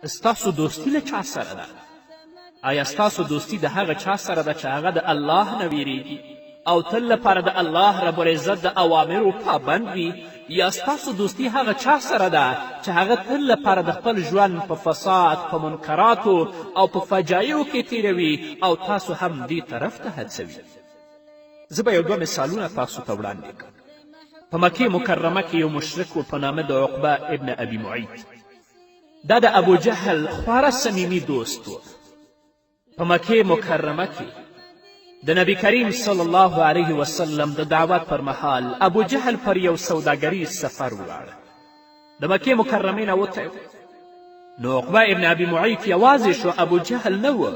ستاسو دوستي له چا سره ده؟ آیا ستاسو دوستي د هغه چا سره ده چې هغه د الله نه ویریږي او تل لپاره د الله رب العزت د اوامرو پابند وي، یا ستاسو دوستي هغه چا سره ده چې هغه تل لپاره د خپل ژوند په فساد، په منکراتو او په فجایعو کې تیروي او تاسو هم دې طرف ته هڅوي؟ زه به یو دوه مثالونه تاسو ته وړاندې کړم. په مکې مکرمه کې یو مشرک و په نامه د عقبه ابن ابي معیط. دا د ابو جهل خورا صمیمي دوست و. په مکې مکرمه کې د نبی کریم صلی الله علیه وسلم د دعوت پر مهال ابو جهل پر یو سوداګریز سفر ولاړ. د مکې مکرمې نه وتی نو عقبه ابن ابي معیط یوازې شو، ابو جهل نه و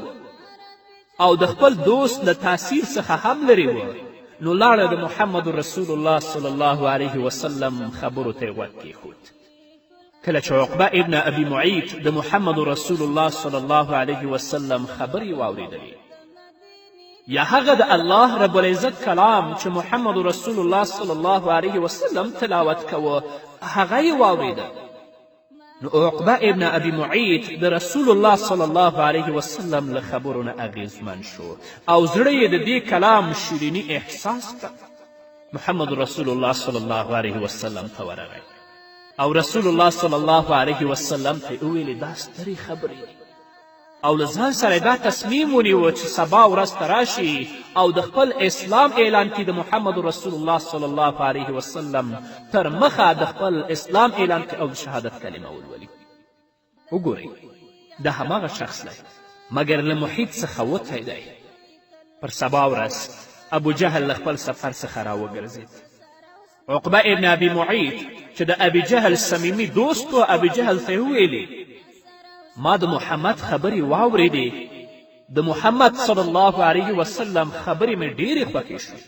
او د خپل دوست له تاثیر څخه هم لرې و. نو لاړه د محمد رسول الله صلی الله علیه وسلم خبرو ته یې غوږ کېښود. کله چې عقبه ابن ابي معیط د محمد رسول الله صلی الله علیه وسلم خبرې واورېدلې، یا هغه د الله رب العزت کلام چې محمد رسول الله صلی الله علیه وسلم تلاوت کوه هغه یې واورېده، نو عقبه ابن ابي معیط د رسول الله صلی الله علیه وسلم له خبرو نه اغېزمن شو او زړه یې د دې کلام شیریني احساس کړه. محمد رسول الله صلی الله علیه وسلم ته ورغی او رسول الله صلی الله علیه وسلم ته یې وویلې دا سترې خبرې دي، او له ځان سره دا تصمیم ونیوه چې سبا ورځ ته راشي او د خپل اسلام اعلان کړي. د محمد رسول الله صلی الله علیه وسلم تر مخه د خپل اسلام اعلان کړي او د شهادت کلمه ولولي. وګورئ دا هماغه شخص دی مګر له محیط څخه وتی دی. پر سبا ورځ ابو جهل له خپل سفر څخه راوګرځېد. عقبه ابن ابي معیط چې د ابي جهل صمیمي دوست و، ابي جهل ته یې وویلې ما د محمد خبرې واورېدې، د محمد صلی الله علیه وسلم خبرې مې ډېرې خوښې شوې.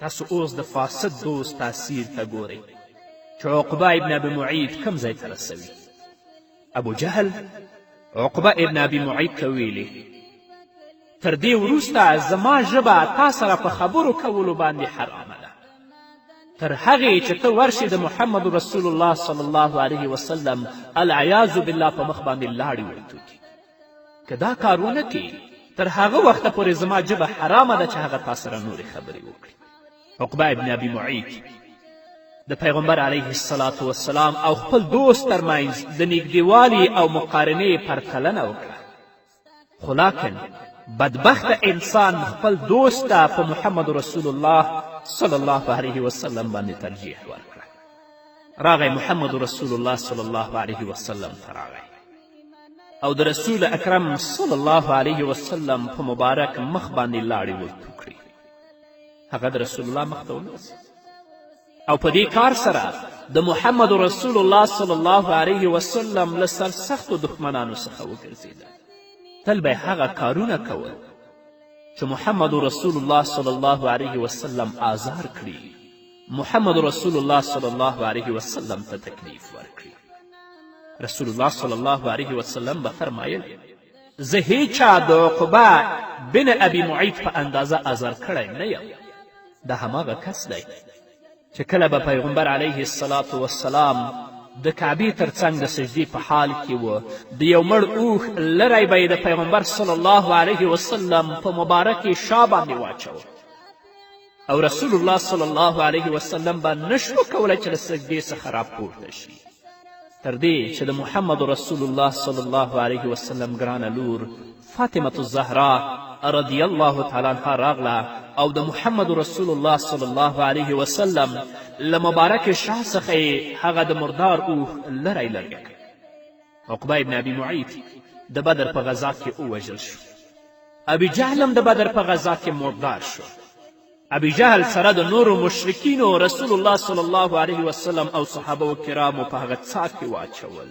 تاسو اوس د فاسد دوست تاثیر ته ګورئ چې عقبه ابن ابي معیط کوم ځای ته رسوي. ابو جهل عقبه ابن ابي معیط ته ویلې تر دې وروسته زما ژبه تا سره په خبرو کولو باندې حرامه ده، تر هغې چې ته ورشې د محمد رسول الله صلی الله علیه وسلم العیاذ بالله په مخ باندې لاړې ورتوکي. که دا کار ونه کړي تر هغه وخته پورې زما ژبه حرامه ده چې هغه تا سره نورې خبرې وکړي. عقبه ابن ابي معیط د پیغمبر علیه الصلاة والسلام او خپل دوست ترمنځ د نږدېوالي او مقارنې پرتلنه وکړه، خو لاکن بدبخته انسان خپل دوست ته په محمد رسول الله صلی الله علیه وسلم باندې ترجیح ورکړه. راغی محمد رسول الله صلی الله علیه وسلم ته راغی او د رسول اکرم صلی الله علیه وسلم په مبارک مخ باندې لاړې ورتو کړې. هغه د رسول الله مخ ته ونیسه او په دې کار سره د محمد رسول الله صلی الله علیه وسلم له سرسختو دښمنانو څخه وګرځېده. تل به هغه کارونه کول چې محمد رسول الله صلی الله علیه وسلم آزار کړي، محمد رسول الله صلی الله علیه وسلم ته تکلیف ورکړي. رسول الله صلی الله علیه وسلم به فرمایل زه هیچا د عقبه بن ابي معیط په اندازه آزار کړی نه یم. دا هماغه کس دی چې کله به پیغمبر علیه الصلاة والسلام د کعبې تر څنګ د سجدې په حال کې و، د یو مړ اوښ لری به یې د پیغمبر صلی الله علیه وسلم په مبارکې شا باندې واچوه او رسول الله صلی الله علیه وسلم به نشو کولی چې له سجدې څخه راپورته شي، تر دې چې د محمد رسول الله صلی الله علیه وسلم ګرانه لور فاطمة الزهرا رضی الله تعالی عنها راغله او د محمد رسول الله صلی الله علیه وسلم له مبارک شا څخه یې هغه د مردار اوښ لری لرګه کړ. عقبه ابن ابي معیط د بدر په غذا کې ووژل شو. ابي جهل هم د بدر په غذا کې مردار شو. ابي جهل سره د نورو مشرکینو رسول الله صلی الله علیه وسلم او صحابه کرامو په هغه څاه کې واچول.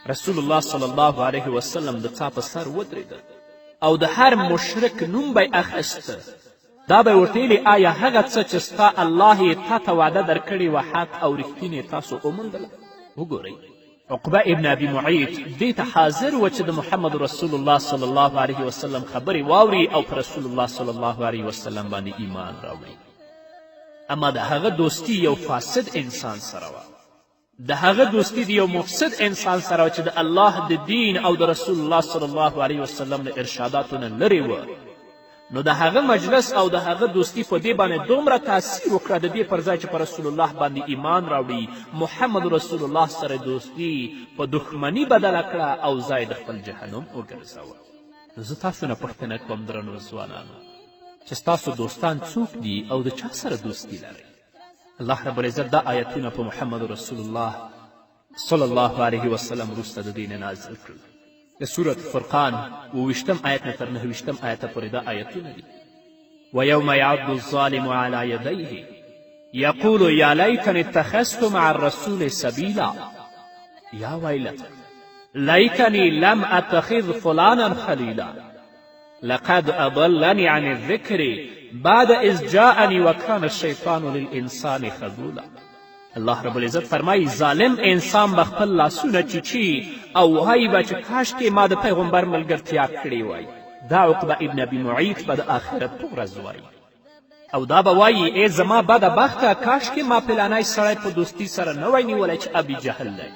رسول الله صلی الله علیه وسلم د څاه په سر ودرېده او د هر مشرک نوم به یې اخیسته. دا به یې ورته ویلې آیا هغه څه چې ستا الله یې تا ته وعده درکړې وه حق او رښتینې تاسو وموندله؟ وګورئ عقبه ابن ابي معیط دې ته حاضر و چې د محمد رسول الله صلی الله علیه وسلم خبرې واوري او په رسول الله صلی الله علیه وسلم باندې ایمان راوړي. اما د هغه دوستي یو فاسد انسان سره وه. د هغه دوستي د یو مفسد انسان سره چې د الله د دین او د رسول الله صلی الله علیه وسلم له ارشاداتو نه لرې وه، نو د هغه مجلس او د هغه دوستي په دې باندې دومره تاثیر وکړه د دې پر ځای چې په رسول الله باندې ایمان راوړي، محمد رسول الله سره دوستي په دښمني بدله کړه او ځای د خپل جهنم وګرځوه. نو زه تاسو نه پوښتنه کوم درنو ځوانانو چې ستاسو دوستان څوک دي او د چا سره دوستي لرئ؟ الله رب العزت دا آیتونه په محمد رسول الله صلی الله علیه وسلم وروسته د دې نه نازل کړل. د سورة فرقان 20 آیت نه تر 9 آیته پورې دا آیتونه دي. ویوم یعض الظالم علی یدیه یقول یا لیتنی اتخذت مع الرسول سبیلا یا ویلته لیتنی لم اتخذ فلانا خلیلا لقد اضلنی عن الذکر بعد اذ جاءنی وکان الشیطان للانسان خذولا. الله رب العزت فرمایی ظالم انسان به خپل لاسونه چیچي او وایي به چې کاشکې ما د پیغمبر ملګرتیا کړې وای. دا عقبه ابن ابي معیط به د آخرت په ورځ وایي او دا به وایي ای زما بده بخته کاشکې ما پلانی سړی په دوستي سره نه وای نیولی چې ابي جهل دی.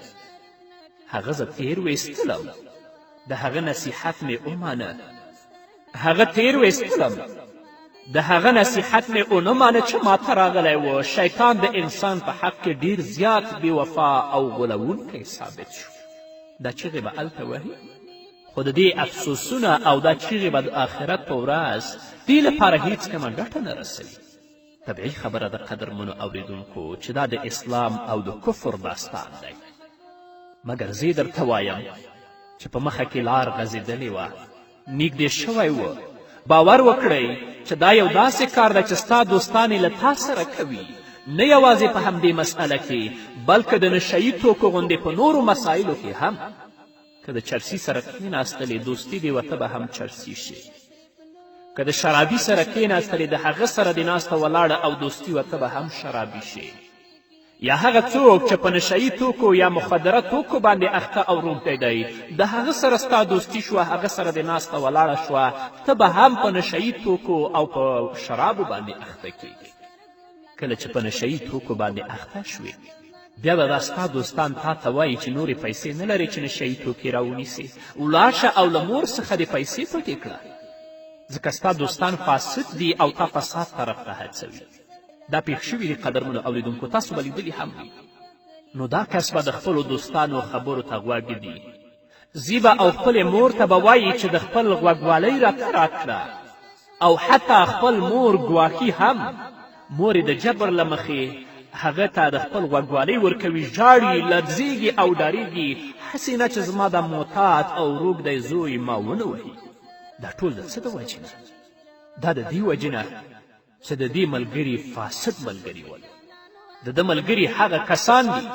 هغه زه تیر ویستلم، د هغه نصیحت مې ومانه، هغه تیر ویستلم، د هغه نصیحت مې ونه مانه چې ما ته راغلی و. شیطان د انسان په حق کې ډیر زیات بې وفا او غولونکی ثابت شو. دا چغې به هلته وهي، خو د دې افسوسونه او دا چغې به د آخرت په ورځ دې لپاره هیڅ کومه ګټه نه رسوي. طبیعي خبره د قدرمنو اوریدونکو چې دا د اسلام او د کفر داستان دی، مګر زه درته وایم چې په مخه کې لار غځېدلې وه، نږدې شوی و. باور وکړئ چې دا یو داسې کار دی چې ستا دوستان یې له تا سره کوي، نه یوازې په همدې مسئله کې بلکې د نشهیي توکو غوندې په نورو مسایلو کې هم. که د چرسي سره کښېناستلې دوستي دې ورته به هم چرسي شي، که د شرابي سره کښېناستلې د هغه سره دې ناسته ولاړه او دوستي ورته به هم شرابي شي. یا هغه څوک چې په نشهیي توکو یا مخدره توکو باندې اخته او روږدی دی، د هغه سره ستا دوستي شوه، هغه سره دې ناسته ولاړه شوه، ته به هم په نشهیي توکو او په شرابو باندې اخته کیږي. کله چې په نشهیي توکو باندې اخته شوې بیا به دا ستا دوستان تا ته وایي چې نورې پیسې نه لرې چې نشهیي توکې راونیسې، ولاړ شه او له مور څخه دې پیسې پټې کړه، ځکه ستا دوستان فاسد دي او تا فساد طرف ته هڅوي. دا پیښ شوي دي قدرمنو اوریدونکو، تاسو به لیدلي هم وي. نو دا کس به د خپلو دوستانو خبرو ته غوږ ږدي، ځي به او خپلې مور ته به وایي چې د خپل غوږوالۍ راته راکړه، او حتی خپل مور ګواښي هم. مور د جبر له مخې هغه ته د خپل غوږوالۍ ورکوي، ژاړي، لړزیږي او ډارېږي، هسې نه چې زما د معتاد او روږدی زوی ما ونه وهي. دا ټول د څه د وجې نه؟ دا د دې وجې نه چې د دې ملګري فاسد ملګري ول. د ده ملګري هغه کسان دي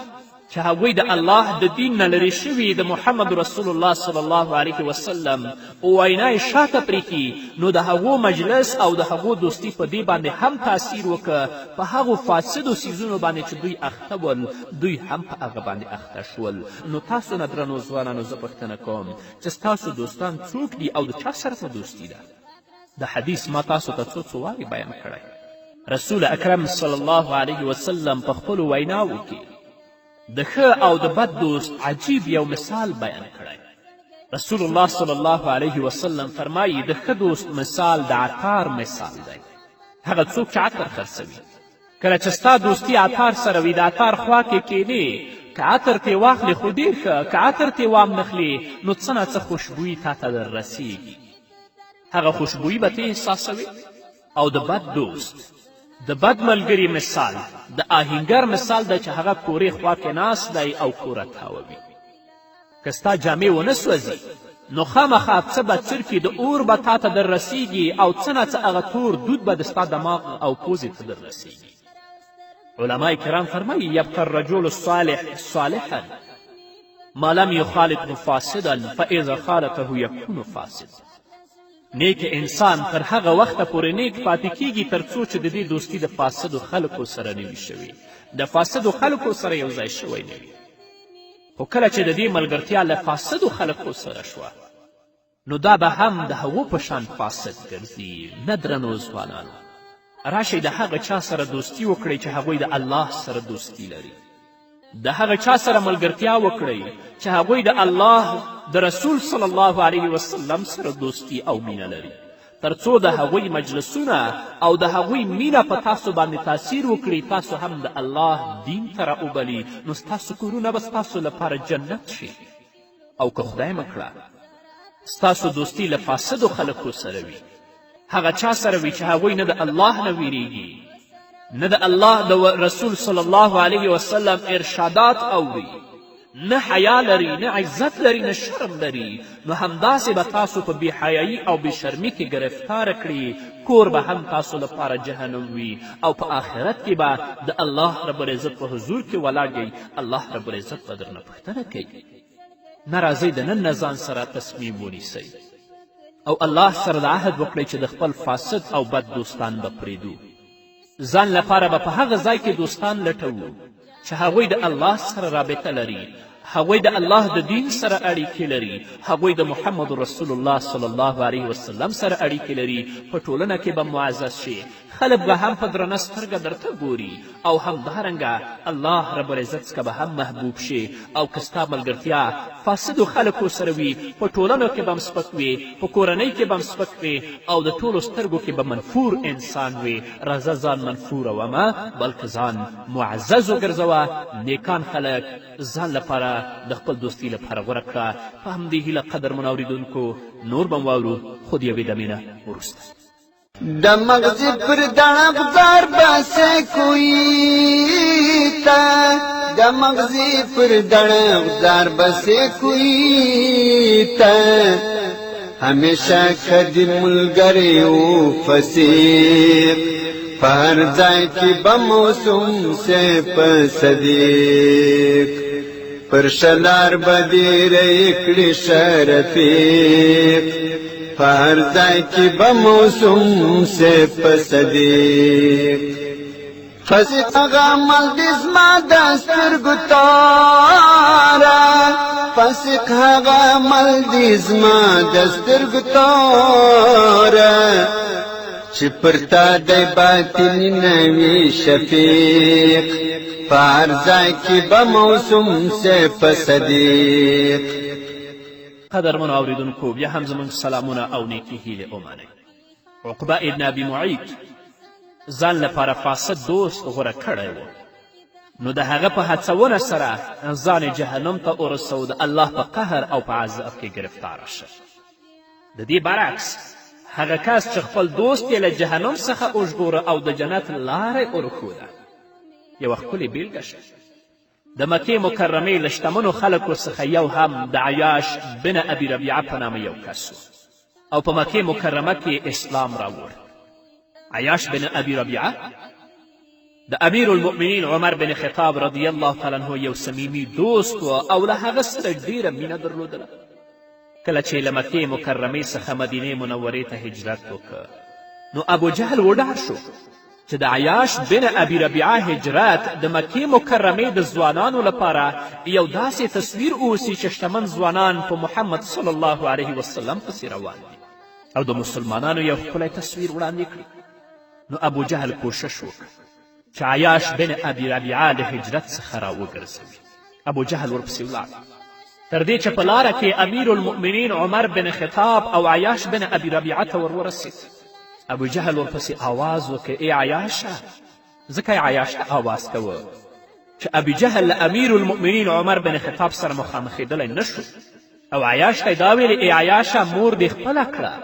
چې هغوی د الله د دین نه لرې شوي، د محمد رسول الله صلی الله علیه وسلم وینا یې شاته پرېږي. نو د هغو مجلس او د هغو دوستي په دې باندې هم تاثیر وکړه، په هغو فاسدو څیزونو باندې چې دوی اخته ول، دوی هم په هغه باندې اخته شول. نو تاسو نه درنو ځوانانو زه پوښتنه کوم چې ستاسو دوستان څوک دي او د چا سره مو دوستي ده؟ د حدیث ما تاسو ته څو وارې بیان کړی. رسول اکرم صلی الله علیه وسلم په خپلو ویناوو کې د ښه او د بد دوست عجیب یو مثال بیان کړی. رسول الله صلی الله علیه وسلم فرمایي د ښه دوست مثال د عطار مثال دی. هغه څوک چې عطر خرڅوي، کله چې ستا دوستي عطار سره وي، د عطار خوا کې کښېنې، که عطر ترې واخلې خو ډېر ښه، که عطر ترې وام نخلې نو څه نه څه خوشبویي تا ته در رسیږي، هغه خوشبویي به ته احساسوي. او د بد دوست، د بد ملګري مثال د آهنګر مثال دی چې هغه کورې خوا کې ناست دی او کوره تاووي. که ستا جامې ونه سوځي نو خامخا څه به څرکي، د اور به تا ته در رسیږي او څه نه څه هغه تور دود به د ستا دماغ او پوزې ته در رسیږي. علما کرام فرمایي یبقى الرجل الصالح صالحا ما لم يخالطه فاسدا فاذا خالطه یکون فاسد. نیک انسان تر هغه وخته پورې نیک پاتې کیږي تر څو چې د دې دوستي د فاسدو خلکو سره نه وي شوي، د فاسدو خلکو سره یو ځای شوی نه وي. خو کله چې د دې ملګرتیا له فاسدو خلکو سره شوه نو دا به هم د هغو په شان فاسد ګرځي. نه درنو ځوانانو، راشئ د هغه چا سره دوستي وکړئ چې هغوی د الله سره دوستي لري. د هغه چا سره ملګرتیا وکړئ چې هغوی د الله د رسول صلی الله علیه وسلم سره دوستی او مینه لري، تر څو د هغوی مجلسونه او د هغوی مینه په تاسو باندې تاثیر وکړي، تاسو هم د الله دین ته راوبلي، نو ستاسو کورونه به ستاسو لپاره جنت شي. او که خدای مه کړه ستاسو دوستی له فاسدو خلکو سره وي، هغه چا سره وي چې هغوی نه د الله نه ویریږي، نه د الله د رسول صلی الله علیه وسلم ارشادات اوري، نه حیا لري، نه عزت لري، نه شرم لري، نو همداسې به تاسو په بېحیایي او بېشرمي کې ګرفتاره کړي، کور به هم تاسو لپاره جهنم وي، او په آخرت کې به د الله رب العزت په حضور کې ولاړ الله رب العزت به درنه پوښتنه کوي. نه راځئ د نن نه ځان سره تصمیم ونیسئ او الله سره د عهد وکړئ چې د خپل فاسد او بد دوستان به پرېږدو. ځان لپاره به په هغه ځای کې دوستان لټوو چې هغوی د الله سره رابطه لري، هغوی د الله د دین سره اړیکې لري، هغوی د محمد رسول الله صلی الله علیه وسلم سره اړیکې لري. په ټولنه کې به معزز شي، خلک به هم په درنه سترګه درته ګوري، او همدارنګه الله رب العزت څخه به هم محبوب شي. او که ستا ملګرتیا فاسدو خلکو سره وي، په ټولنو کې به هم سپک وي، په کورنۍ کې به هم سپک وي، او د ټولو سترګو کې به منفور انسان وي. راځه ځان منفورومه بلکې ځان معزز وګرځوه. نیکان خلک ځان لپاره د خپل دوستي لپاره غوره کړه. په همدې هیله قدرمن اورېدونکو نور به واورو خو د یوې دمې نه وروسته. د مغز پر داغدار باسه کوئی تا، د مغز پر داغدار باسه کوئی تا، ہمیشہ کدی ملګری او فسیق، په هر ځای کې به موسم سے په صدیق، پر شلار به دیره کړي شرفیق، په هر ځای کې به موسم سے په صدیق. فسیق هغه عمل دې زما د سترګو تاره، فسیق هغه عمل دې زما د سترګو تاره، چې پر تا دی باطني نه وي شفیق، په هر ځای کې به موسم سے په صدیق. قدرمنو اوریدونکو بیا هم زموږ سلامونه او نیکې هیلې ومنئ. عقبه ابن ابي معیط ځان لپاره فاسد دوست غوره کړی و، نو د هغه په هڅونه سره ځان جهنم ته ورسو، د الله په قهر او په عذاب کې ګرفتاره شه. د دې برعکس هغه کس چې خپل دوست یې له جهنم څخه وژغوره او د جنت لاره یې ورښوده. یوه ښکلې بیلګه شه، د مکې مکرمې له شتمنو خلکو څخه یو هم د عیاش بن ابي ربیعه په نامه یو کس و، او په مکې مکرمه کې اسلام راوړ. عیاش بن ابي ربیعه د امیر المؤمنین عمر بن خطاب رضی الله تعالی عنه یو صمیمي دوست و، او له هغه سره ډیره مینه درلودله. کله چې له مکې مکرمې څخه مدینې منورې ته هجرت وکړ، نو ابو جهل وډار شو چې د عیاش بن ابي ربیعه هجرت د مکې مکرمې د ځوانانو لپاره یو داسې تصویر اوسي چې شتمن ځوانان په محمد صلی الله علیه وسلم پسې روان دي او د مسلمانانو یو ښکلی تصویر وړاندې کړي. نو ابو جهل کوشش وکړ چې عیاش بن ابي ربیعه د هجرت څخه راوګرځوي. ابو جهل ورپسې ولاړ تر دې چې په لاره کې امیر المؤمنین عمر بن خطاب او عیاش بن ابي ربیعه ته ورورسېد. ابو جهل ورپسې آواز وکړ ای عیاشه، ځکه یې عیاش ته آواز کوه چې ابي جهل له امیر المؤمنین عمر بن خطاب سره مخامخېدلی نه شو، او عیاش ته یې دا ویلې ای عیاشه مور دې خپله کړه،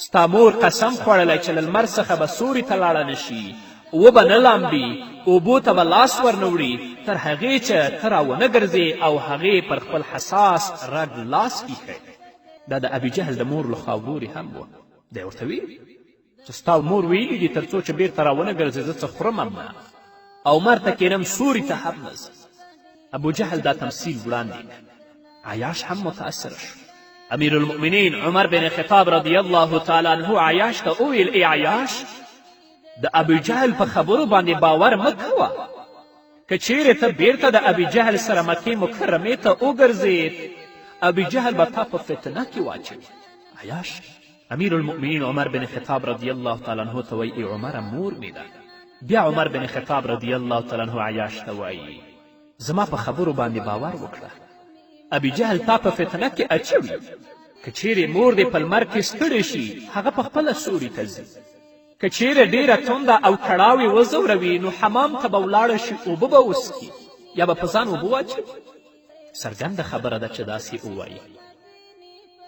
ستا مور قسم خوړلی چې له لمر څخه به سوري ته لاړه نه شي، وبه نه لامبي، اوبو ته به لاس ورنه وړي تر هغې چې ته راونه ګرځې او هغې پر خپل حساس رګ لاس ایښی. دا د ابي جهل د مور لخوا ورورې هم وه. دی ورته ویلي چې ستا مور ویلي دي تر څو چې بیرته راونه ګرځې زه څه خورم هم نه او مر ته کینم سوري ته هم نه ځم. ابو جهل دا تمثیل وړاندې کړ. عیاش هم متاثره شو. امیر المؤمنین عمر بن خطاب رضی الله تعالی عنه عیاش ته وویل ای عیاش، د ابي جهل په خبرو باندې باور مه کوه، که چیرې ته بیرته د ابي جهل سره مکې مکرمې ته وګرځېد، ابي جهل به تا په فتنه کې واچوي. عیاش امیر المؤمنین عمر بن خطاب رضی الله تعالی عنه ته وایي ای عمره مور مې ده. بیا عمر بن خطاب رضی الله تعالی عنه عیاش ته وایي زما په خبرو باندې باور وکړه. ابي جهل تا په فتنه کې اچوي. که چیرې مور دې په لمر کې ستړې شي هغه په خپله سوري ته ځي. که چیرې ډېره تنده او کړاوې وځوروي نو حمام ته به ولاړه شي، اوبه به وڅښي یا به په ځان اوبه واچوي. څرګنده خبره ده چې داسې ووایي.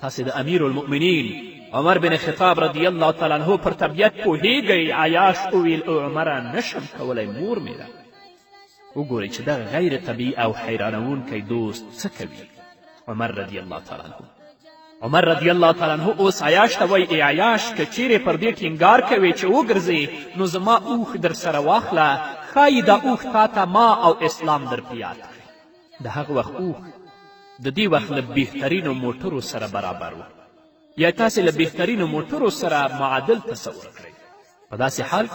تاسې د امیر المؤمنین عمر بن خطاب رضی الله تعالی عنه پر طبیعت پوهیږئ. عیاش وویل او عمره نشم کولی، مور مې ده. وګورئ چې دغه غیر طبیعي او حیرانوونکی دوست څه کوي. عمر رضی الله تعالی عنه عمر رضی الله تعالی عنه اوس عیاش ته وایي ای عیاش که چیرې پر دې ټینګار کوې چې وګرځې نو زما اوښ در سره واخله، ښایي دا اوښ تا ته ما او اسلام در په یاد کړي. د هغه وخت اوښ د دې وخت له بهترینو موټرو سره برابر و، یا تاسې له بهترینو موټرو سره معادل تصور کړئ. په داسې حال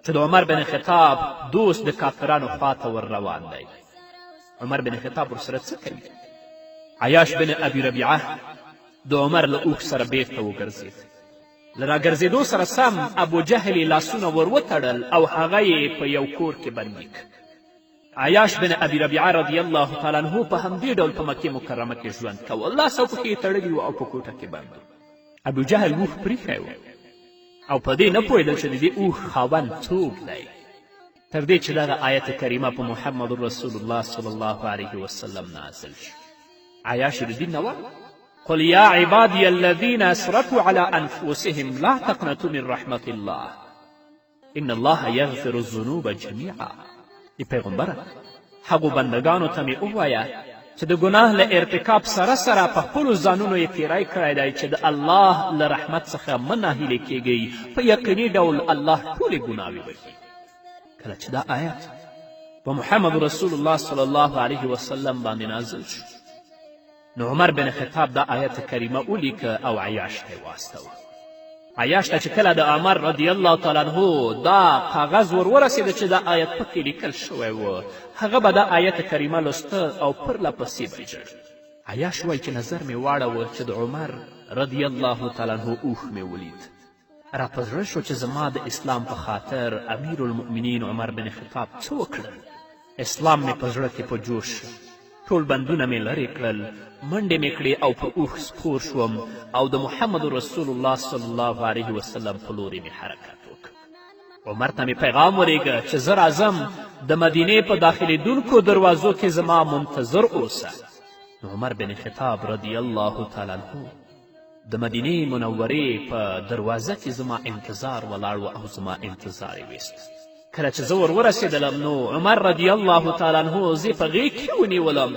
چې د عمر بن خطاب دوست د کافرانو خواته ور روان دی. عمر بن خطاب ورسره څه کوي؟ عیاش بن ابي ربیعه د عمر له اوښ سره بیرته وګرځېد. له راګرځېدو سره سم ابو جهل یې لاسونه ور وتړل او هغه یې په یو کور کې بندي کړ. عیاش بن ابي ربیعه رضی الله تعالی عنه په همدې ډول په مکې مکرمه کې ژوند کوه. لاس او پښې یې تړلي وو او په کوټه کې بند و. ابو جهل اوښ پریښی و او په دې نه پوهېدل چې د دې اوښ خاوند څوک دی، تر دې چې دغه آیت کریمه په محمد رسول الله صلی الله علیه وسلم نازل شو. عیاش د دین نه و قل یا عبادی الذین اسرفوا علی انفسهم لا تقنطوا من رحمت الله ان الله یغفر الذنوب جمیعا. ای پیغمبره هغو بندگانو ته مې ووایه چې د ګناه له ارتکاب سره سره په خپلو ځانونو یې تیری کړی دی چې د الله له رحمت څخه مه ناهیلې کیږئ. په یقیني ډول الله ټولې ګناوې بخي. کله چې دا آیت په محمد رسول الله صلی الله علیه وسلم باندې نازل شو نو عمر بن خطاب دا آیت کریمه ولیکه او عیاش ته یې واستوه. عیاش ته چې کله د عمر رضی الله تعالی عنه دا کاغذ ور ورسېده چې دا آیت پکې لیکل شوی و، هغه به دا آیت کریمه لسته او پرله پسې به ژړ. عیاش وایي چې نظر مې واړوه چې د عمر رضی الله تعالی عنه اوښ مې ولید. راته زړه شو چې زما د اسلام په خاطر امیر المؤمنین عمر بن خطاب څه وکړل. اسلام مې په زړه کې په جوش شو. ټول بندونه مې لرې کړل، منډې مې کړې او په اوښ سپور شوم او د محمد رسول الله صلی الله علیه وسلم په لورې مې حرکت وکړ. عمر ته مې پیغام ورېږه چې زه راځم، د مدینې په داخلېدونکو دروازو کې زما منتظر اوسه. نو عمر بن خطاب رضی الله تعالی عنه د مدینې منورې په دروازه کې زما انتظار ولاړ و او زما انتظار یې ویست. کله چې زه ور ورسېدلم نو عمر رضی الله تعالی عنه زه په غېږ کې ونیولم،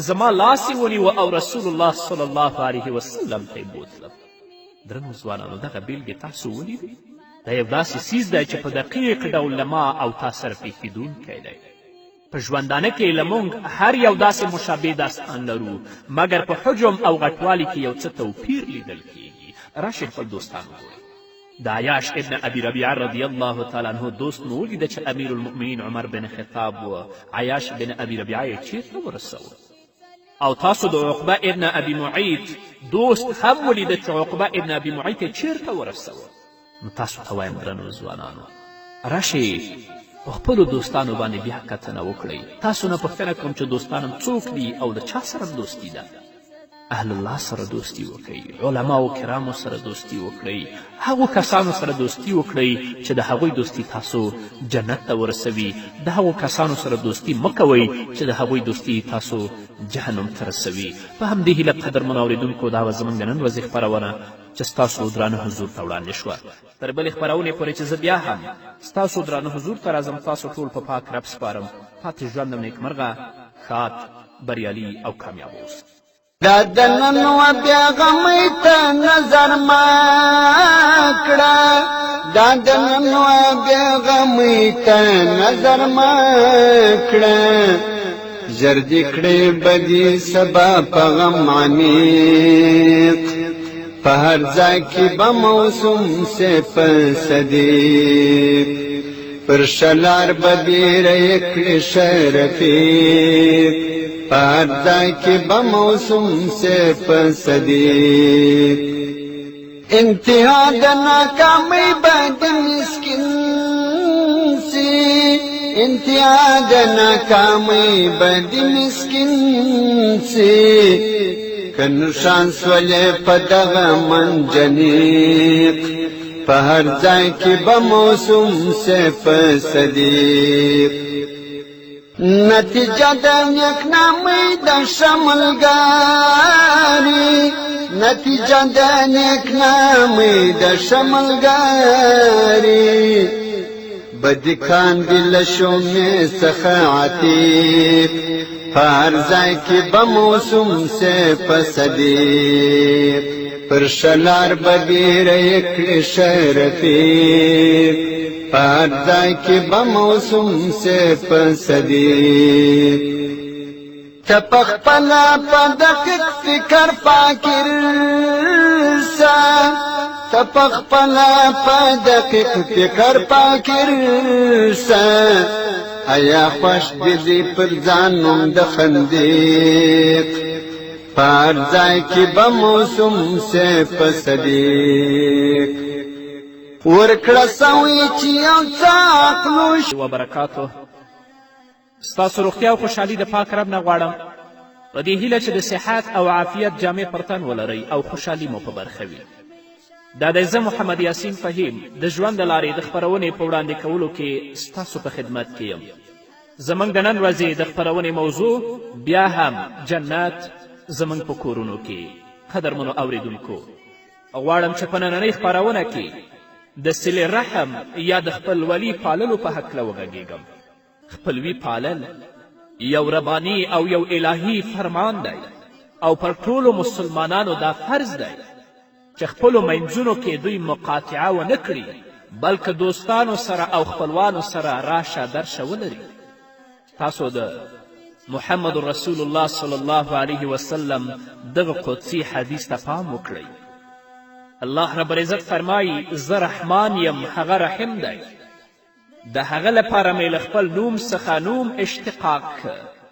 زما لاس یې ونیوه او رسول الله صلی الله علیه وسلم ته یې بوتلم. درنو ځوانانو دغه بیلګې تاسو ولیدئ؟ دا یو داسې څیز دی چې په دقیق ډول له ما او تا سره پېښېدونکی دی. په ژوندانه کې له موږ هر یو داسې مشابه داستان لرو، مګر په حجم او غټوالي کې یو څه توپیر لیدل کیږي. راشئ خپل دوستان وګورئ. د عیاش ابن ابي ربیعه رضی الله تعالی عنه دوست مو ولیده چې امیر المؤمنین عمر بن خطاب و عیاش بن ابي ربیعه یې چیرته ورسوه. او تاسو د عقبه ابن ابي معیط دوست هم ولیده چې عقبه ابن ابي معیط یې چیرته ورسوه. نو تاسو ته وایم درنو ځوانانو، راشئ په خپلو دوستانو باندې بیا کتنه وکړئ. تاسو نه پوښتنه کوم چې دوستانم څوک دي او د چا سره دوستي ده. اهل الله سره دوستي وکړئ، علماو کرامو سره دوستي وکړئ، هغو کسانو سره دوستي وکړئ چې د هغوی دوستي تاسو جنت ته ورسوي. د هغو کسانو سره دوستي مه کوئ چې د هغوی دوستي تاسو جهنم ته رسوي. په همدې هیله قدرمنو اورېدونکو دا به زموږ د نن ورځې خپرونه چې ستاسو درانه حضور ته وړاندې شوه. تر بلې خپرونې پورې چې زه بیا هم ستاسو درانه حضور ته راځم، تاسو ټول په پاک رب سپارم. پاتې ژوند او نیکمرغه، ښاد، بریالي او کامیاب اوسئ. دا دنن و بیا غمی تا نظر ما کړه، دا دنن و بیا غمی تا نظر ما کړه، زر دې کړې بدی سبا په غم عمیق، په هر ځای کې به موسم سے پسدی، پر شلار بدی رې کړې شرفیق، پر ځای کې به موسم سے پسدی، انتہا د ناکامی به د مسکین سی، انتہا د ناکامی بدی مسکین سی کنشان سولے پدغ منجنیق پہر ځای کی بموسم سے صدیق نتیجہ د نیک نامی د شملگاری نتیجہ د نیک نامی د شملگاری بدی کاندی لشو میں سخا عتیق پہر ځای کی بموسم سے صدیق پر شلار بدی ریکڑی شرفیق پہر ځای کی بموسم سے صدیق تپخ پلا پا دقیق فکر پاکر سا تپخ پلا پا دقیق فکر پاکر سا ایا خوش دیدی پر ځانم د خندیق پہر ځای کی بموسم سے صدیق ورکړه سوی چې یو څه عقلو وبرکاته ستاسو روغتیا او خوشحالي د پاک رب نه غواړم په دې هیله چې د صحت او عافیت جامې پر تن ولرئ او خوشحالي مو په برخه وي دا دی زه محمد یاسین فهیم د ژوند د لارې د خپرونې په وړاندې کولو کې ستاسو په خدمت کې یم زموږ د نن ورځې د خپرونې موضوع بیا هم جنت زموږ په کورونو کې قدرمنو اوریدونکو غواړم چې په نننۍ خپرونه کې د صلې رحم یا د خپلولي پاللو په هکله وغږیږم خپلوي پالل یو رباني او یو الهي فرمان دی او پر ټولو مسلمانانو دا فرض دی چې خپلو منځونو کې دوی مقاطعه ونه کړي بلکې دوستانو سره او خپلوانو سره راشه درشه ولري تاسو د محمد رسول الله صلی الله علیه وسلم دغه قدسي حدیث ته پام وکړئ الله رب العزت فرمایي زه رحمان یم هغه رحم دی د هغه لپاره مې له خپل نوم څخه نوم اشتقاق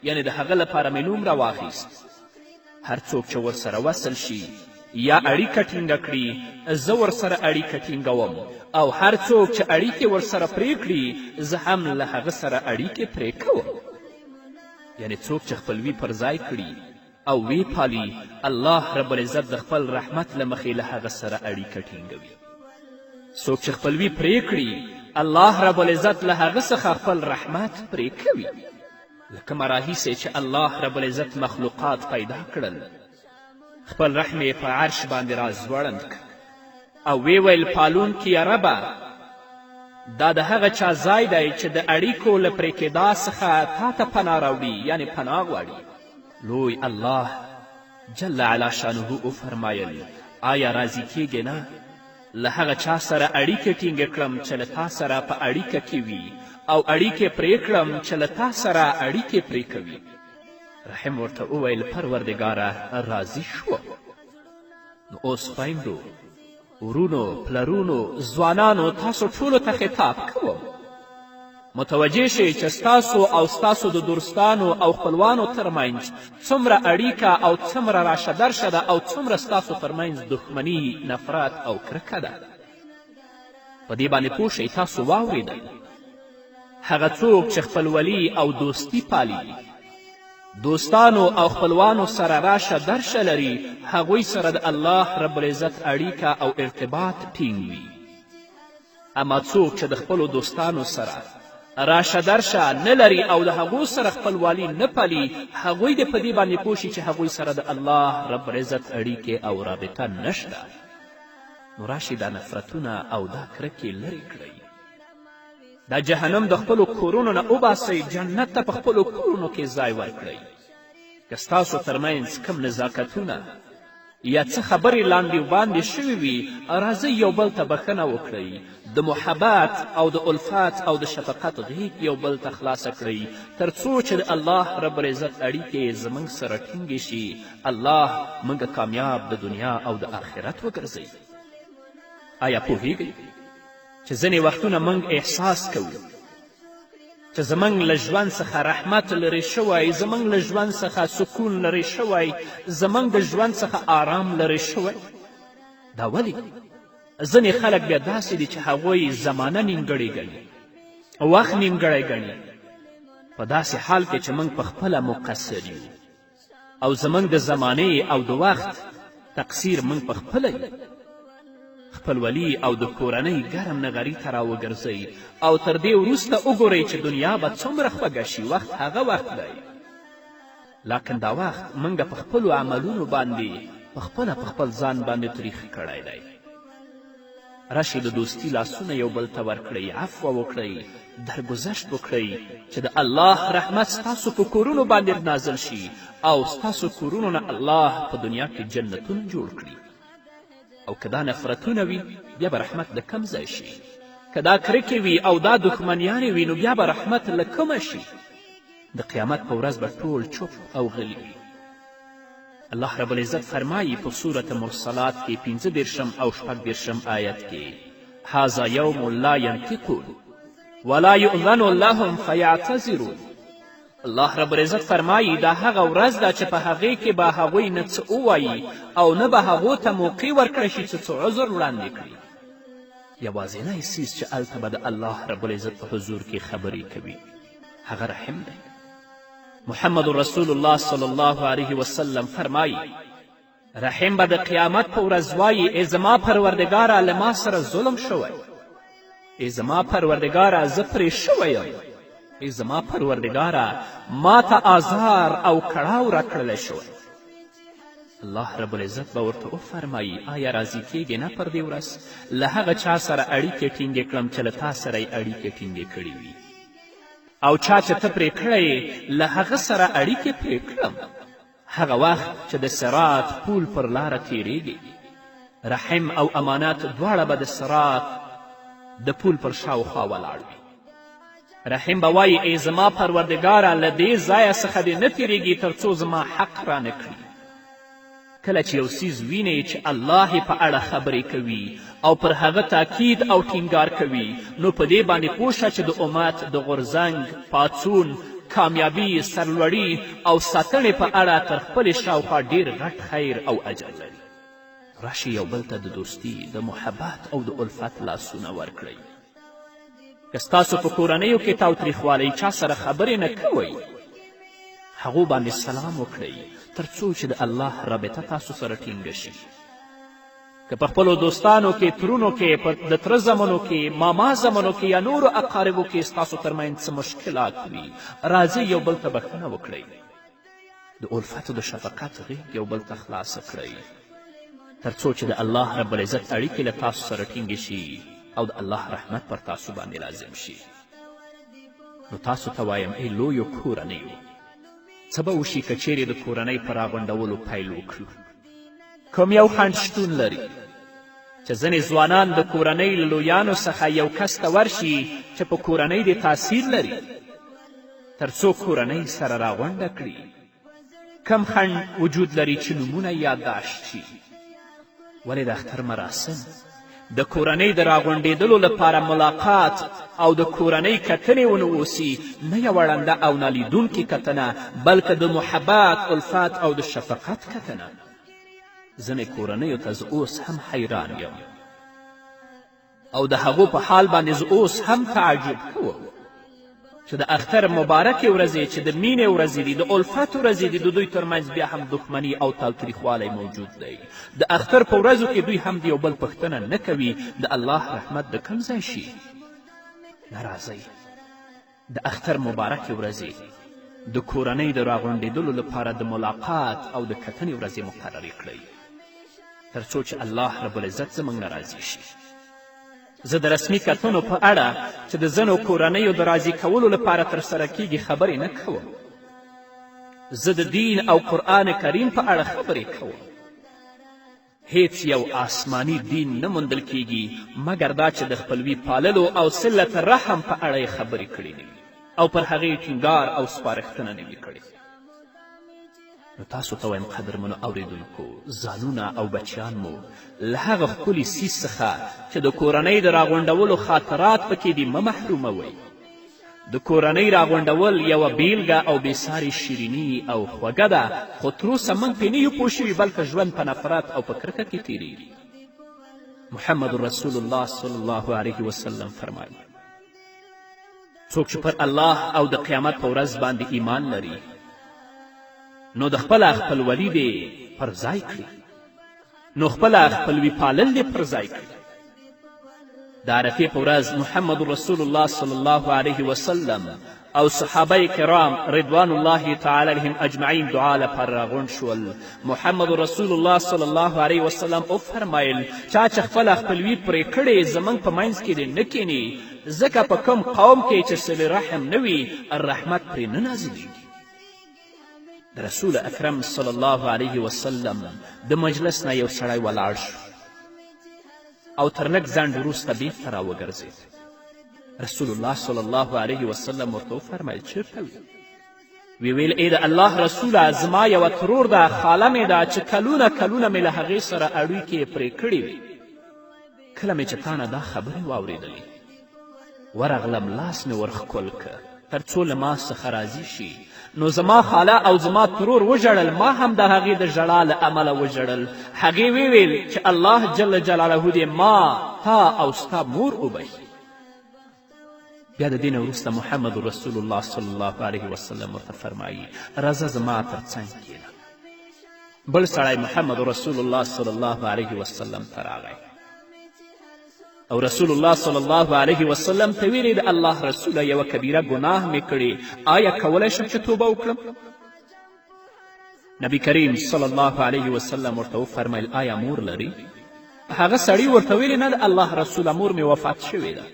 یعنی د هغه لپاره مې نوم راواخیست هر څوک چې ورسره وصل شي یا اړیکه ټینګه کړي زه ورسره اړیکه ټینګوم او هر څوک چې اړیکې ورسره پرې کړي زه هم له هغه سره اړیکې پرې کوم یعنی څوک چې خپلوي پر ځای کړي او وی پالي الله رب العزت د خپل رحمت له مخې له هغه سره اړیکه ټینګوي څوک چې خپلوي پرې کړي الله رب العزت له هغه څخه خپل رحمت پرې کوي لکه مراهیسې چې الله رب العزت مخلوقات پیدا کړل خپل رحم یې په عرش باندې راځوړند او وی ویل پالونکي یا ربه دا د هغه چا ځای دی چې د اړیکو له پرې کېدا څخه تا ته پناه راوړي یعنې پناه غواړي لوی الله جل علا شانه وفرمایل آیا راضي کیږې نه له هغه چا سره اړیکې ټینګې کړم چې له تا سره په اړیکه کې وي او اړیکې پرې کړم چې له تا سره اړیکې پرې کوي رحم ورته وویل پروردګاره راضي شوم نو اوس خویندو ورونو پلرونو ځوانانو تاسو ټولو ته خطاب کوم متوجه شئ چې ستاسو او ستاسو د دوستانو او خپلوانو ترمنځ څومره اړیکه او څومره راشه درشه ده او څومره ستاسو ترمنځ دښمني نفرت او کرکه ده په دې باندې پوه شئ تاسو واورېدئ هغه څوک چې خپلولي او دوستي پالي دوستانو او خپلوانو سره راشه درشه لري هغوی سره د الله رب العزت اړیکه او ارتباط ټینګ وي اما څوک چې د خپلو دوستانو سره راشه درشه نه لري او د هغو سره خپلوالي نه پالي هغوی د په دې باندې پوه شي چې هغوی سره د الله رب العزت اړیکې او رابطه نشته نو راشي دا نفرتونه او دا کرکې لرې کړئ دا جهنم د خپلو کورونو نه وباسئ جنت ته په خپلو کورونو کې ځای ورکړئ که ستاسو ترمنځ کم نزاکتونه یا څه خبرې لاندې وباندې شوي وي راځئ یو بل ته بښنه وکړئ د محبت او د الفت او د شفقت غیږ یو بل ته خلاصه کړئ تر څو چې د الله رب العزت اړیکې زموږ سره ټینګې شي الله موږ کامیاب د دنیا او د آخرت وګرځوي آیا پوهیږئ چې ځینې وختونه موږ احساس کوو چې زموږ له ژوند څخه رحمت لرې شوی زموږ له ژوند څخه سکون لرې شوی زموږ د ژوند څخه آرام لرې شوی دا ولې ځینې خلک بیا داسې دي چې هغوی زمانه نیمګړې ګڼي وخت نیمګړی ګڼي، په داسې حال کې چې موږ پخپله مقصر یو او زموږ د زمانې او د وخت تقصیر موږ پخپله یو. خپلولي او د کورنۍ ګرم نغري ته راوګرځئ او تر دې وروسته وګورئ چې دنیا به څومره خوږه شي. وخت هغه وخت دی، لکن دا وخت موږ په خپلو عملونو باندې پخپله په خپل ځان باندې تریخ کړی دی. راشئ د دوستي لاسونه یو بل ته ورکړئ، عفو وکړئ، درګذشت وکړئ چې د الله رحمت ستاسو په کورونو باندې نازل شي او ستاسو کورونو نه الله په دنیا کې جنتونه جوړ کړي. او که دا نفرتونه وي بیا به رحمت د کم ځای شي، که دا کرکې وي او دا دښمنیانې وي نو بیا به رحمت له کومه شي. د قیامت په ورځ به ټول چوپ او غلي وي. الله رب العزت فرمایي په سورة مرسلات کې 15 او 16 آیت کې: هذا یوم لا ینطقون ولا یؤذن لهم فیعتذرون. الله رب العزت فرمایي دا هغه ورځ ده چې په هغې کې به هغوی نه څه ووایي او نه به هغو ته موقع ورکړی شي چې څه عذر وړاندې کړي. یوازینی څیز چې هلته به د الله رب العزت په حضور کې خبرې کوي هغه رحم دی. محمد رسول الله صلی الله علیه وسلم فرمایي رحم به د قیامت په ورځ وایي ای زما پروردګاره له ما سره ظلم شوی، ای زما پروردګاره زه پرې شوی یم، ای زما پروردګاره ما ته آزار او کړاو راکړلی شوی. الله رب العزت به ورته وفرمایي آیا راضي کیږې نه پر دې ورځ له هغه چا سره اړیکې ټینګې کړم چې له تا سره یې اړیکې ټینګې کړې وي، او چا چې ته پرې کړی یې له هغه سره اړیکې پرې کړم. هغه وخت چې د صراط پول پر لاره تیریږي، رحم او امانت دواړه به د صراط د پول پر شاوخوا ولاړ وي. رحم به وایي ای زما پروردګاره له دې ځایه څخه دې نه تیریږي تر څو زما حق را نه کړي. کله چې یو څیز وینئ چې الله یې په اړه خبرې کوي او پر هغه تاکید او ټینګار کوي نو په دې باندې پوه شه چې د امت د غورځنګ، پاڅون، کامیابي، سرلوړي او ساتنې په اړه تر خپلې شاوخوا ډېر غټ خیر او اجر لري. راشئ یو بل ته د دوستي، د محبت او د الفت لاسونه ورکړئ. که ستاسو په کورنیو کې تاوتریخوالی چا سره خبرې نه کوئ هغو باندې سلام وکړئ تر څو چې د الله رابطه تاسو سره ټینګه شي. که په خپلو دوستانو کې، ترونو کې، د تره زمنو کې، ماما زمنو کې یا نورو اقاربو کې ستاسو ترمنځ څه مشکلات وي راځئ یو بل ته بښنه وکړئ. د الفت او د شفقت غېږ یو بل ته خلاصه کړئ تر څو چې د الله رب العزت اړیکې له تاسو سره ټینګې شي او د الله رحمت پر تاسو باندې لازم شي. نو تاسو ته وایم ای لویو کورنیو، څه به وشي که چیرې د کورنۍ په راغونډولو پیل وکړو؟ کوم یو خنډ شتون لري چې ځینې ځوانان د کورنۍ له لویانو څخه یو کس ته ورشي چې په کورنۍ دې تاثیر لري تر څو کورنۍ سره راغونډه کړي؟ کم خنډ وجود لري چې نومونه یادداشت شي؟ ولې د اختر مراسم، د کورنۍ د راغونډېدلو لپاره ملاقات او د کورنۍ کتنې ونه اوسي، نه یوه ړنده او نالیدونکې کتنه بلکې د محبت، الفت او د شفقت کتنه. ځینې کورنیو ته زه اوس هم حیران یم او د هغو په حال باندې زه اوس هم تعجب کوم چې د اختر مبارکې ورځې چې د مینې ورځې دي، د الفت ورځې دي، د دوی ترمنځ بیا هم دښمني او تاوتریخوالی موجود دی. د اختر په ورځو کې دوی هم د یو بل پوښتنه نه کوي د الله رحمت د کوم ځای شي. نه راځئ د اختر مبارکې ورځې د کورنۍ د راغونډېدلو لپاره د ملاقات او د کتنې ورځې مقررې کړئ تر څو چې الله رب العزت زموږ نه راضي شي. زه د رسمي کتنو په اړه چې د ځینو کورنیو د راضي کولو لپاره ترسره کیږي خبرې نه کوم. زه د دین او قرآن کریم په اړه خبرې کوم. هیڅ یو آسمانی دین نه موندل کیږي مګر دا چې د خپلوي پاللو او صلت رحم په اړه یې خبرې کړې نه وي او پر هغې ټینګار او سپارښتنه نه وي کړې. نو تاسو ته وایم قدرمنو اورېدونکو، ځانونه او بچیان مو له هغه ښکلي څیز څخه چې د کورنۍ د راغونډولو خاطرات پکې دي مه محروموئ. د کورنۍ راغونډول یوه بیلګه او بېسارې شیریني او خوږه ده، خو تر اوسه موږ پرې نه یو پوه شوي بلکې ژوند په نفرت او په کرکه کې تېرېږي. محمد رسول الله صلی الله علیه وسلم فرمایي څوک چې پر الله او د قیامت په ورځ باندې ایمان لري نو د خپله خپلولي دې پر ځای کړي نو خپله خپلوي پالل دې پر ځای کړي د عرفې په ورځ محمد رسول الله صلی الله علیه وسلم او صحابه کرام رضوان الله تعالی علیهم اجمعین دعا لپاره راغونډ شول محمد رسول الله صلی الله علیه وسلم وفرمایل چا چې خپله خپلوي پرې کړې زموږ په منځ کې دې نه کیني ځکه په کوم قوم کې چې صلې رحم نه وي الرحمت پرې نه نازلیږي د رسول اکرم صلی الله علیه وسلم د مجلس نه یو سړی ولاړ شو او تر لږ ځنډ وروسته بیرته راوګرځېد رسول الله صلی الله علیه وسلم ورته وفرمیل چیرته وی ویل ای د الله رسوله زما یوه ترور ده خاله مې ده چې کلونه مې له هغې سره اړیکې پرې کړې وې کله مې چې تا نه دا خبرې واورېدلې ورغلم لاس مې ورښکل که تر څو له ما څخه راضي شي نو زما خاله او زما ترور وژړل ما هم د هغې د ژړا له امله وژړل هغې وویل چې الله جل جلاله دې ما تا او ستا مور وبخي بیا د دې نه وروسته محمد رسول الله صلی الله علیه وسلم ورته فرمایي راځه زما تر څنګ کښېنه بل سړی محمد رسول الله صلی الله علیه وسلم ته راغی او رسول الله صلی الله علیه وسلم ته ویلې د الله رسوله یوه کبیره ګناه مې کړې آیا کولی شم چې توبه وکړم نبی کریم صلی الله علیه وسلم ورته وفرمیل آیا مور لري هغه سړي ورته ویلې نه د الله رسوله مور مې وفات شوې ده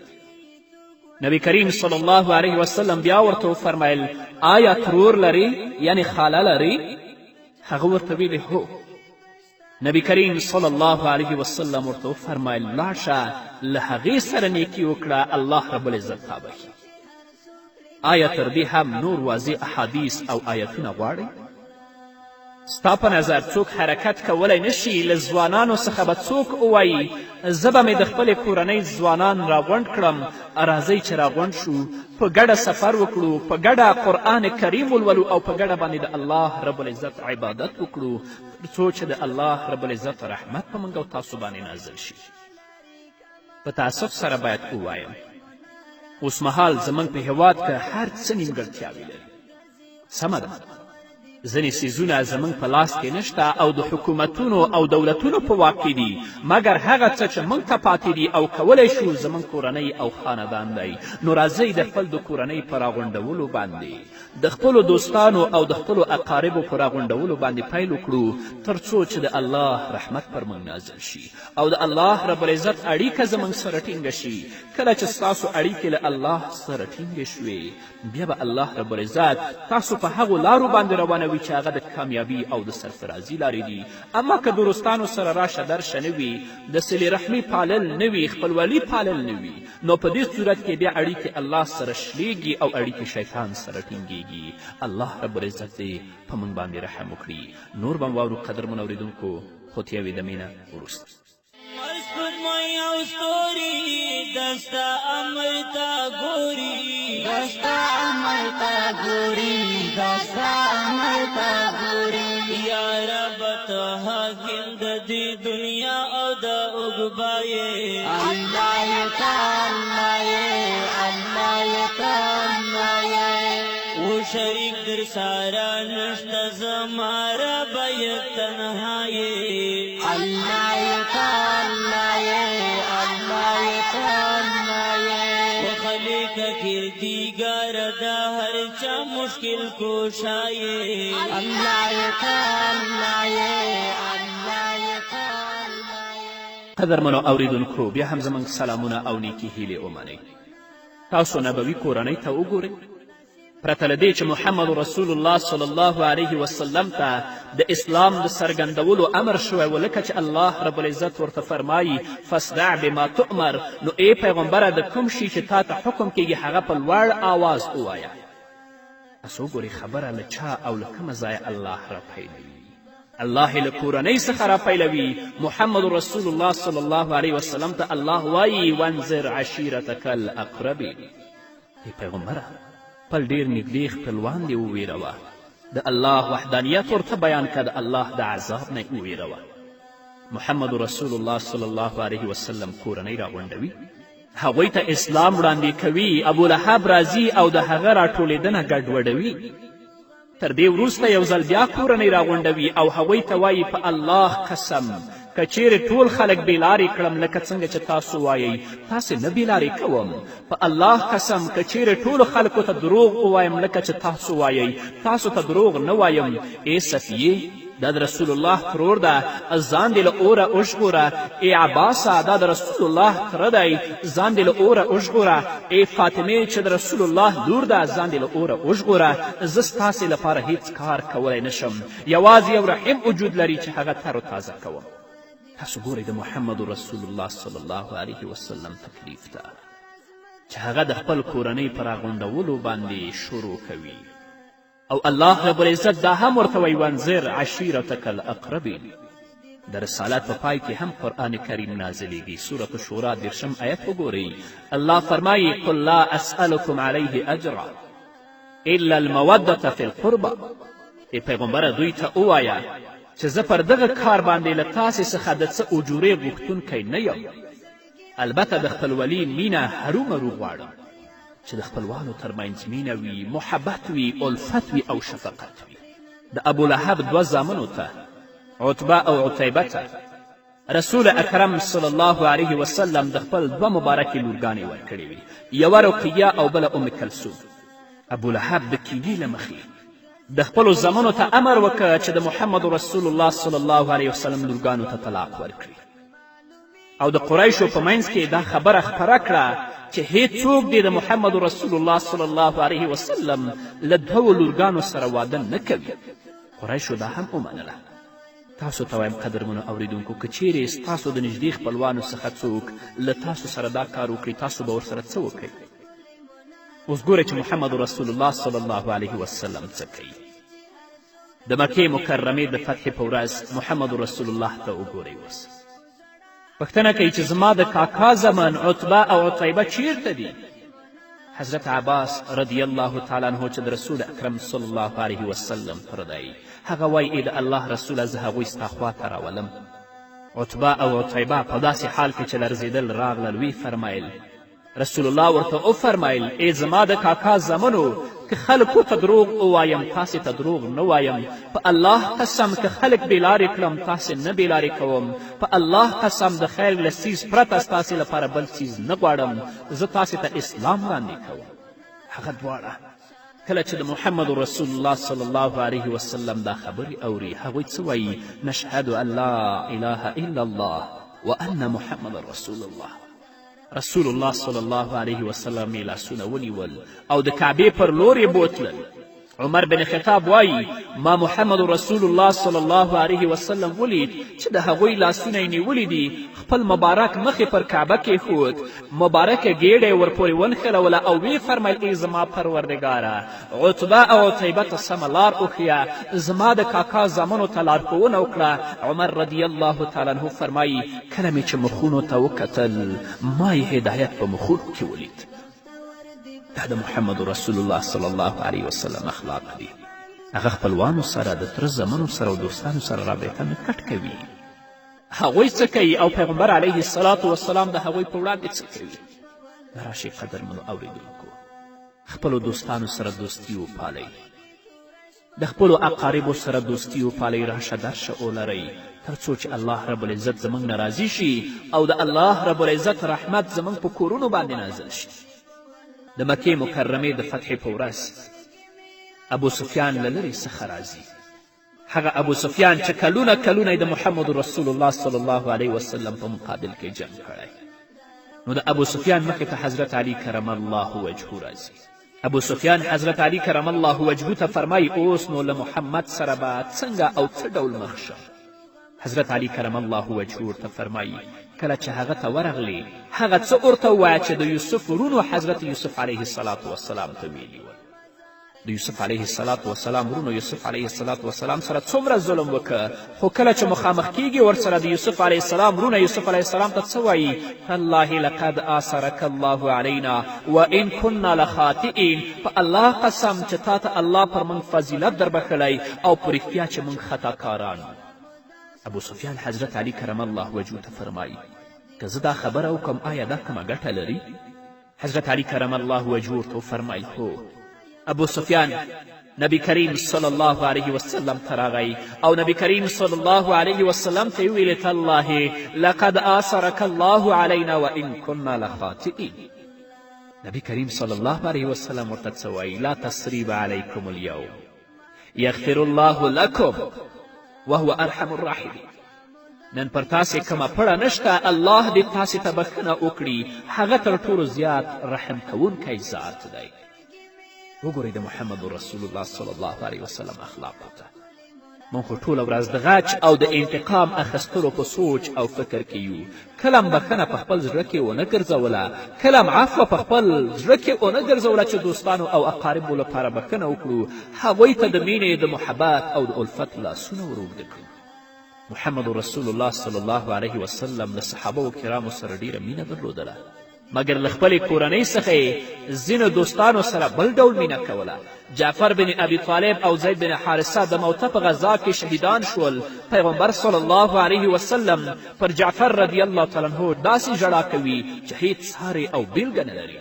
نبی کریم صلی الله علیه وسلم بیا ورته وفرمیل آیا ترور لري یعنی خاله لري هغه ورته ویلې هو نبی کریم صلی الله علیه وسلم ورته وفرمیل لاړ شه له هغې سره نیکي وکړه الله رب العزت تا بخي آیا تر دې هم نور واضح احادیث او آیتونه غواړئ ستا په نظر څوک حرکت کولی نشي له ځوانانو څخه به څوک ووایي زه به مې د خپلې کورنۍ ځوانان راغونډ کړم راځئ چې راغونډ شو په ګډه سفر وکړو په ګډه قرآن کریم ولولو او په ګډه باندې د الله رب العزت عبادت وکړو تر څو چې د الله رب العزت رحمت په موږ او تاسو باندې نازل شي په تاسف سره باید ووایم اوس مهال زموږ په هیواد کې هر څه نیمګړتیاوې لري سمه ده ځینې څیزونه زموږ په لاس کې نشته او د حکومتونو او دولتونو په واک کې دي مګر هغه څه چې موږ ته پاتې دي او کولی شو زموږ کورنۍ او خاندان دی نو راځئ د خپل د کورنۍ په راغونډولو باندې د خپلو دوستانو او د خپلو اقاربو په راغونډولو باندې پیل وکړو تر څو چې د الله رحمت پر موږ نازل شي او د الله رب العزت اړیکه زموږ سره ټینګه شي کله چې ستاسو اړیکې له الله سره ټینګې شوې بیا به الله رب العزت تاسو په هغو لارو باندې روانوي چې هغه د کامیابي او د سرفرازي لارې دي اما که دوستانو سره راشه درشه نه وي د صلې رحمي پالل نه وي خپلولي پالل نه وي نو په دې صورت کې بیا اړیکې الله سره شلیږي او اړیکې شیطان سره ټینګیږي الله رب العزت دې په موږ باندې رحم وکړي نور به واورو قدرمن اورېدونکو خو تیاوې د مینه وروسته دستا عمل تا گوری دستا عمل تا گوری دستا عمل تا گوری یا رب تا حاکم د دې دنیا او د عقبای الله یتا الله یتا و شریک در سارا نشتا زمارا بی تنهایی الله یتا کردیگر دا ہر چا مشکل کوشائے اللہ قدرمنو اوریدونکو بیا هم زموږ سلامونه او نیکې هیلې ومنئ تاسو نبوي کورنۍ ته وګورئ پرته له دې چې محمد رسول الله صلی الله علیه وسلم ته د اسلام د څرګندولو امر شوی و لکه چې الله رب العزت ورته فرمایي فاصدع بما تؤمر نو ای پیغمبره د کوم شي چې تا ته حکم کیږي هغه په لوړ آواز ووایه تاسو وګورئ خبره له چا او له کومه ځایه الله راپیلوي الله له کورنۍ څخه راپیلوي محمد رسول الله صلی الله علیه وسلم ته الله وایي وانذر عشیرتک الاقربین ای پیغمبره خپل ډېر نږدې خپلوان دې وویروه د الله وحدانیت ورته بیان که د الله د عذاب نه وویروه محمد رسول الله صلی الله علیه وسلم کورنۍ راغونډوي هغوی ته اسلام وړاندې کوي، ابولهب راځي او د هغه راټولېدنه ګډوډوي. تر دې وروسته یو ځل بیا کورنۍ راغونډوي او هغوی ته وایي په الله قسم که چیرې ټول خلک بېلارې کړم لکه څنګه چې تاسو وایئ تاسې نه بېلارې کوم. په الله قسم که چیرې ټولو خلکو ته دروغ ووایم لکه چې تاسو وایئ تاسو ته دروغ نه وایم. ای صفیې دا د رسول الله ترور ده، ځان دې له اوره وژغوره. ای عباسه دا د رسول الله تره دی، ځان دې له اوره وژغوره. ای فاطمې چې د رسول الله لور ده، ځان دې له اوره وژغوره. زه ستاسې لپاره هیڅ کار کولی نشم، یوازې یو رحیم وجود لري چې هغه تر و تازه کوم. تاسو ګورئ د محمد رسول الله صلی الله علیه وسلم تکلیف ته چې هغه د خپل کورنۍ په راغونډولو باندې شروع کوي. او الله رب العزت دا هم ورته وایي وانذر عشیرتک الاقربین. د رسالت په پای کې هم قرآن کریم نازلیږي. سورة شورا 10 آیت وګورئ. الله فرمایي قل لا اسألکم علیه اجرا الا المودة فی القربى. ای پیغمبره دوی ته ووایه چې زه پر دغه کار باندې له تاسې څخه د څه اجورې غوښتونکی نه یم، البته د خپلولي مینه هرومرو غواړم چې د خپلوانو ترمنځ مینه وي، محبت وي، الفت وي او شفقت وي. د ابولهب 2 زامنو ته عتبه او عتیبه ته رسول اکرم صلی الله علیه وسلم د خپل 2 مبارکې لورګانې ورکړې وې، یوه رقیه او بله ام کلثوم. ابولهب د کینې له مخې د خپلو زامنو ته امر وکړه چې د محمد رسول الله صلی الله علیه وسلم لورګانو ته طلاق ورکړي، او د قریشو په منځ کې دا خبره خپره کړه چې هیڅوک دې د محمد رسول الله صلی الله علیه وسلم له 2 لورګانو سره واده نه کوي. قریشو دا هم ومنله. تاسو ته وایم قدرمنو اوریدونکو که چیرې ستاسو د نږدې خپلوانو څخه څوک له تاسو سره دا کار وکړي تاسو به ورسره څه وکړئ؟ اوس ګورئ چې محمد رسول الله صلی الله علیه وسلم څه کوي. د مکې مکرمې د فتح په ورځ محمد رسول الله ته وګورئ. اوس پوښتنه کوي چې زما د کاکا زمن عتبه او عتیبه چیرته دي؟ حضرت عباس رضی الله تعالی عنه چې د رسول اکرم صلی الله علیه وسلم تره دی، هغه وایي ای د الله رسوله زه هغوی ستا خواته راولم. عتبه او عتیبه په داسې حال کې چې لرزېدل راغلل وی فرمایل رسول الله ورته وفرمایل ای زما د کاکا زمنو که خلکو ته دروغ ووایم تاسې ته دروغ نه وایم. په الله قسم که خلک بېلارې کړم تاسې نه بېلارې کوم. په الله قسم د خیر له څیز پرته ستاسې لپاره بل څیز نه غواړم. زه تاسې ته اسلام وړاندې کوم. هغه دواړه کله چې د محمد رسول الله صلی الله علیه وسلم دا خبرې اوري هغوی څه وایي؟ نشهد ان لا اله الا الله وان محمد رسول الله. رسول الله صلی الله علیه وسلم یې لاسونه ونیول او د کعبې پر لور یې بوتلل. عمر بن خطاب وایي ما محمد رسول الله صلی الله علیه وسلم ولید چې د هغوی لاسونه یې نیولي دي، خپل مبارک مخې پر کعبه کېښود، مبارکه ګېډه یې ورپورې ونښلوله او ویې فرمیل ای زما پروردګاره عتبه او عتیبه ته سمه لار وښیه، زما د کاکا زامنو ته لارښوونه وکړه. عمر رضی الله تعالی عنه فرمایي کله مې چې مخونو ته وکتل ما یې هدایت په مخونو کې ولید. دا د محمد رسول الله صلی الله علیه وسلم اخلاق دي. هغه خپلوانو سره د تره زمنو سره او دوستانو سره رابطه نه کټ کوي. هغوی څه کوي او پیغمبر علیه الصلاة والسلام د هغوی په وړاندې څه کوي؟ راشئ قدرمنو اوریدونکو، خپلو دوستانو سره دوستي وپالئ، د خپلو اقاربو سره دوستي وپالئ، راشه درشه ولرئ تر څو چې الله رب العزت زموږ نه راضي شي او د الله رب العزت رحمت زموږ په کورونو باندې نازل شي. د مکې مکرمې د فتح په ورځ ابو سفیان له لرې څخه راځي. هغه ابو سفیان چې کلونه کلونه د محمد رسول الله صلی الله علیه وسلم په مقابل کې جنګ کړی. نو د ابو سفیان مخې ته حضرت علی کرم الله وجهه راځي. ابو سفیان حضرت علی کرم الله وجهه ته فرمایي اوس نو له محمد سره به څنګه او څه ډول مخ شم؟ حضرت علی کرم الله وجهه ورته فرمایي کله چې هغه ته ورغلې هغه څه ورته ووایه چې د یوسف ورونو حضرت یوسف علیه السلام ته ویلي ول. د یوسف علیه السلام ورونو یوسف علیه السلام سره څومره ظلم وکړه، خو کله چې مخامخ کیږي ورسره د یوسف علیه السلام ورونه یوسف علیه السلام ته څه وایي؟ تالله لقد آثرک الله علینا وان کنا لخاطئین. په الله قسم چې تا ته الله پر موږ فضیلت در بخلی او په رښتیا چې موږ خطاکاران. ابو سفیان حضرت علی کرم الله وجهه ته فرمایي که زه دا خبره وکړم آیا دا کومه ګټه لري؟ حضرت علی کرم الله وجهه ورته وفرمیل هو. ابو سفیان نبی کریم صلی الله علیه وسلم ته راغی او نبی کریم صلی الله علیه وسلم ته یې وویلې تالله لقد آثرک الله علینا وان کنا لخاطئین. نبی کریم صلی الله علیه وسلم ورته څه وایي لا تسریب علیکم اليوم یغفر الله لکم وهو ارحم الراحمین. نن پر تاسې کومه پړه نشته، الله دې تاسې ته بښنه وکړي، هغه تر ټولو زیات رحم کوونکی ذات دی. وګورئ د محمد رسول الله صلی الله علیه وسلم اخلاقو ته. موږ خو ټوله ورځ د غچ او د انتقام اخیستلو په سوچ او فکر کې یو. کله م بښنه په خپل زړه کې ونه ګرځوله، کله م عفوه په خپل زړه کې ونه ګرځوله چې دوستانو او اقاربو لپاره بښنه وکړو، هغوی ته د مینې د محبت او د الفت لاسونه ور اوږده کړو. محمد رسول الله صلی الله علیه وسلم له صحابه کرامو سره ډیره مینه درلودله، مګر له خپلې کورنۍ څخه یې ځینو دوستانو سره بل ډول مینه کوله. جعفر بن ابي طالب او زید بن حارثه د موته په غذا کې شهیدان شول. پیغمبر صلی الله علیه وسلم پر جعفر رضی الله تعالی عنه داسې ژړا کوي چې هیڅ ساری او بیلګه نه لري.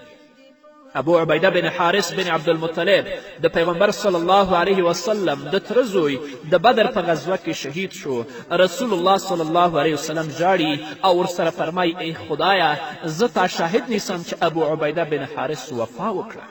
ابو عبیده بن حارث بن عبدالمطلب د پیغمبر صلی الله علیه وسلم د تره زوی د بدر په غزوه کې شهید شو. رسول الله صلی الله علیه وسلم ژاړي او ورسره فرمایي ای خدایه زه تا شاهد نیسم چې ابو عبیده بن حارث وفا وکړه.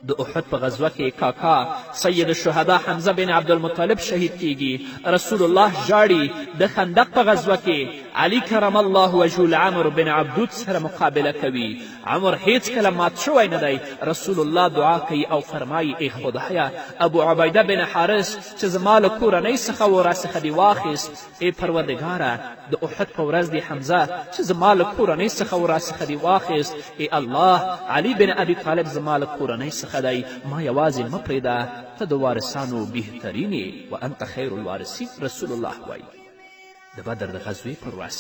د احد په غزوه کې کاکا سید الشهدا حمزه بن عبدالمطلب شهید کیږي. رسول الله ژاړي. د خندق په غزوه کې علی کرم الله وجهه له عمر بن عبدود سره مقابله کوي. عمر هیڅ کله مات شوی نه دی. رسول الله دعا کوي او فرمایي ای خدایه ابو عبیده بن حارث چې زما له کورنۍ څخه و راڅخه دې واخیست، ای پروردګاره د احد په ورځ دې حمزه چې زما له کورنۍ څخه و راڅخه دې واخیست، ای الله علی بن ابي طالب زما له کورنۍ څخه دی، ما یوازې مه پرېږده، ته د وارثانو بهترین یې و انت خیر الوارثین. رسول الله وایي د بدر د غزوې پر ورځ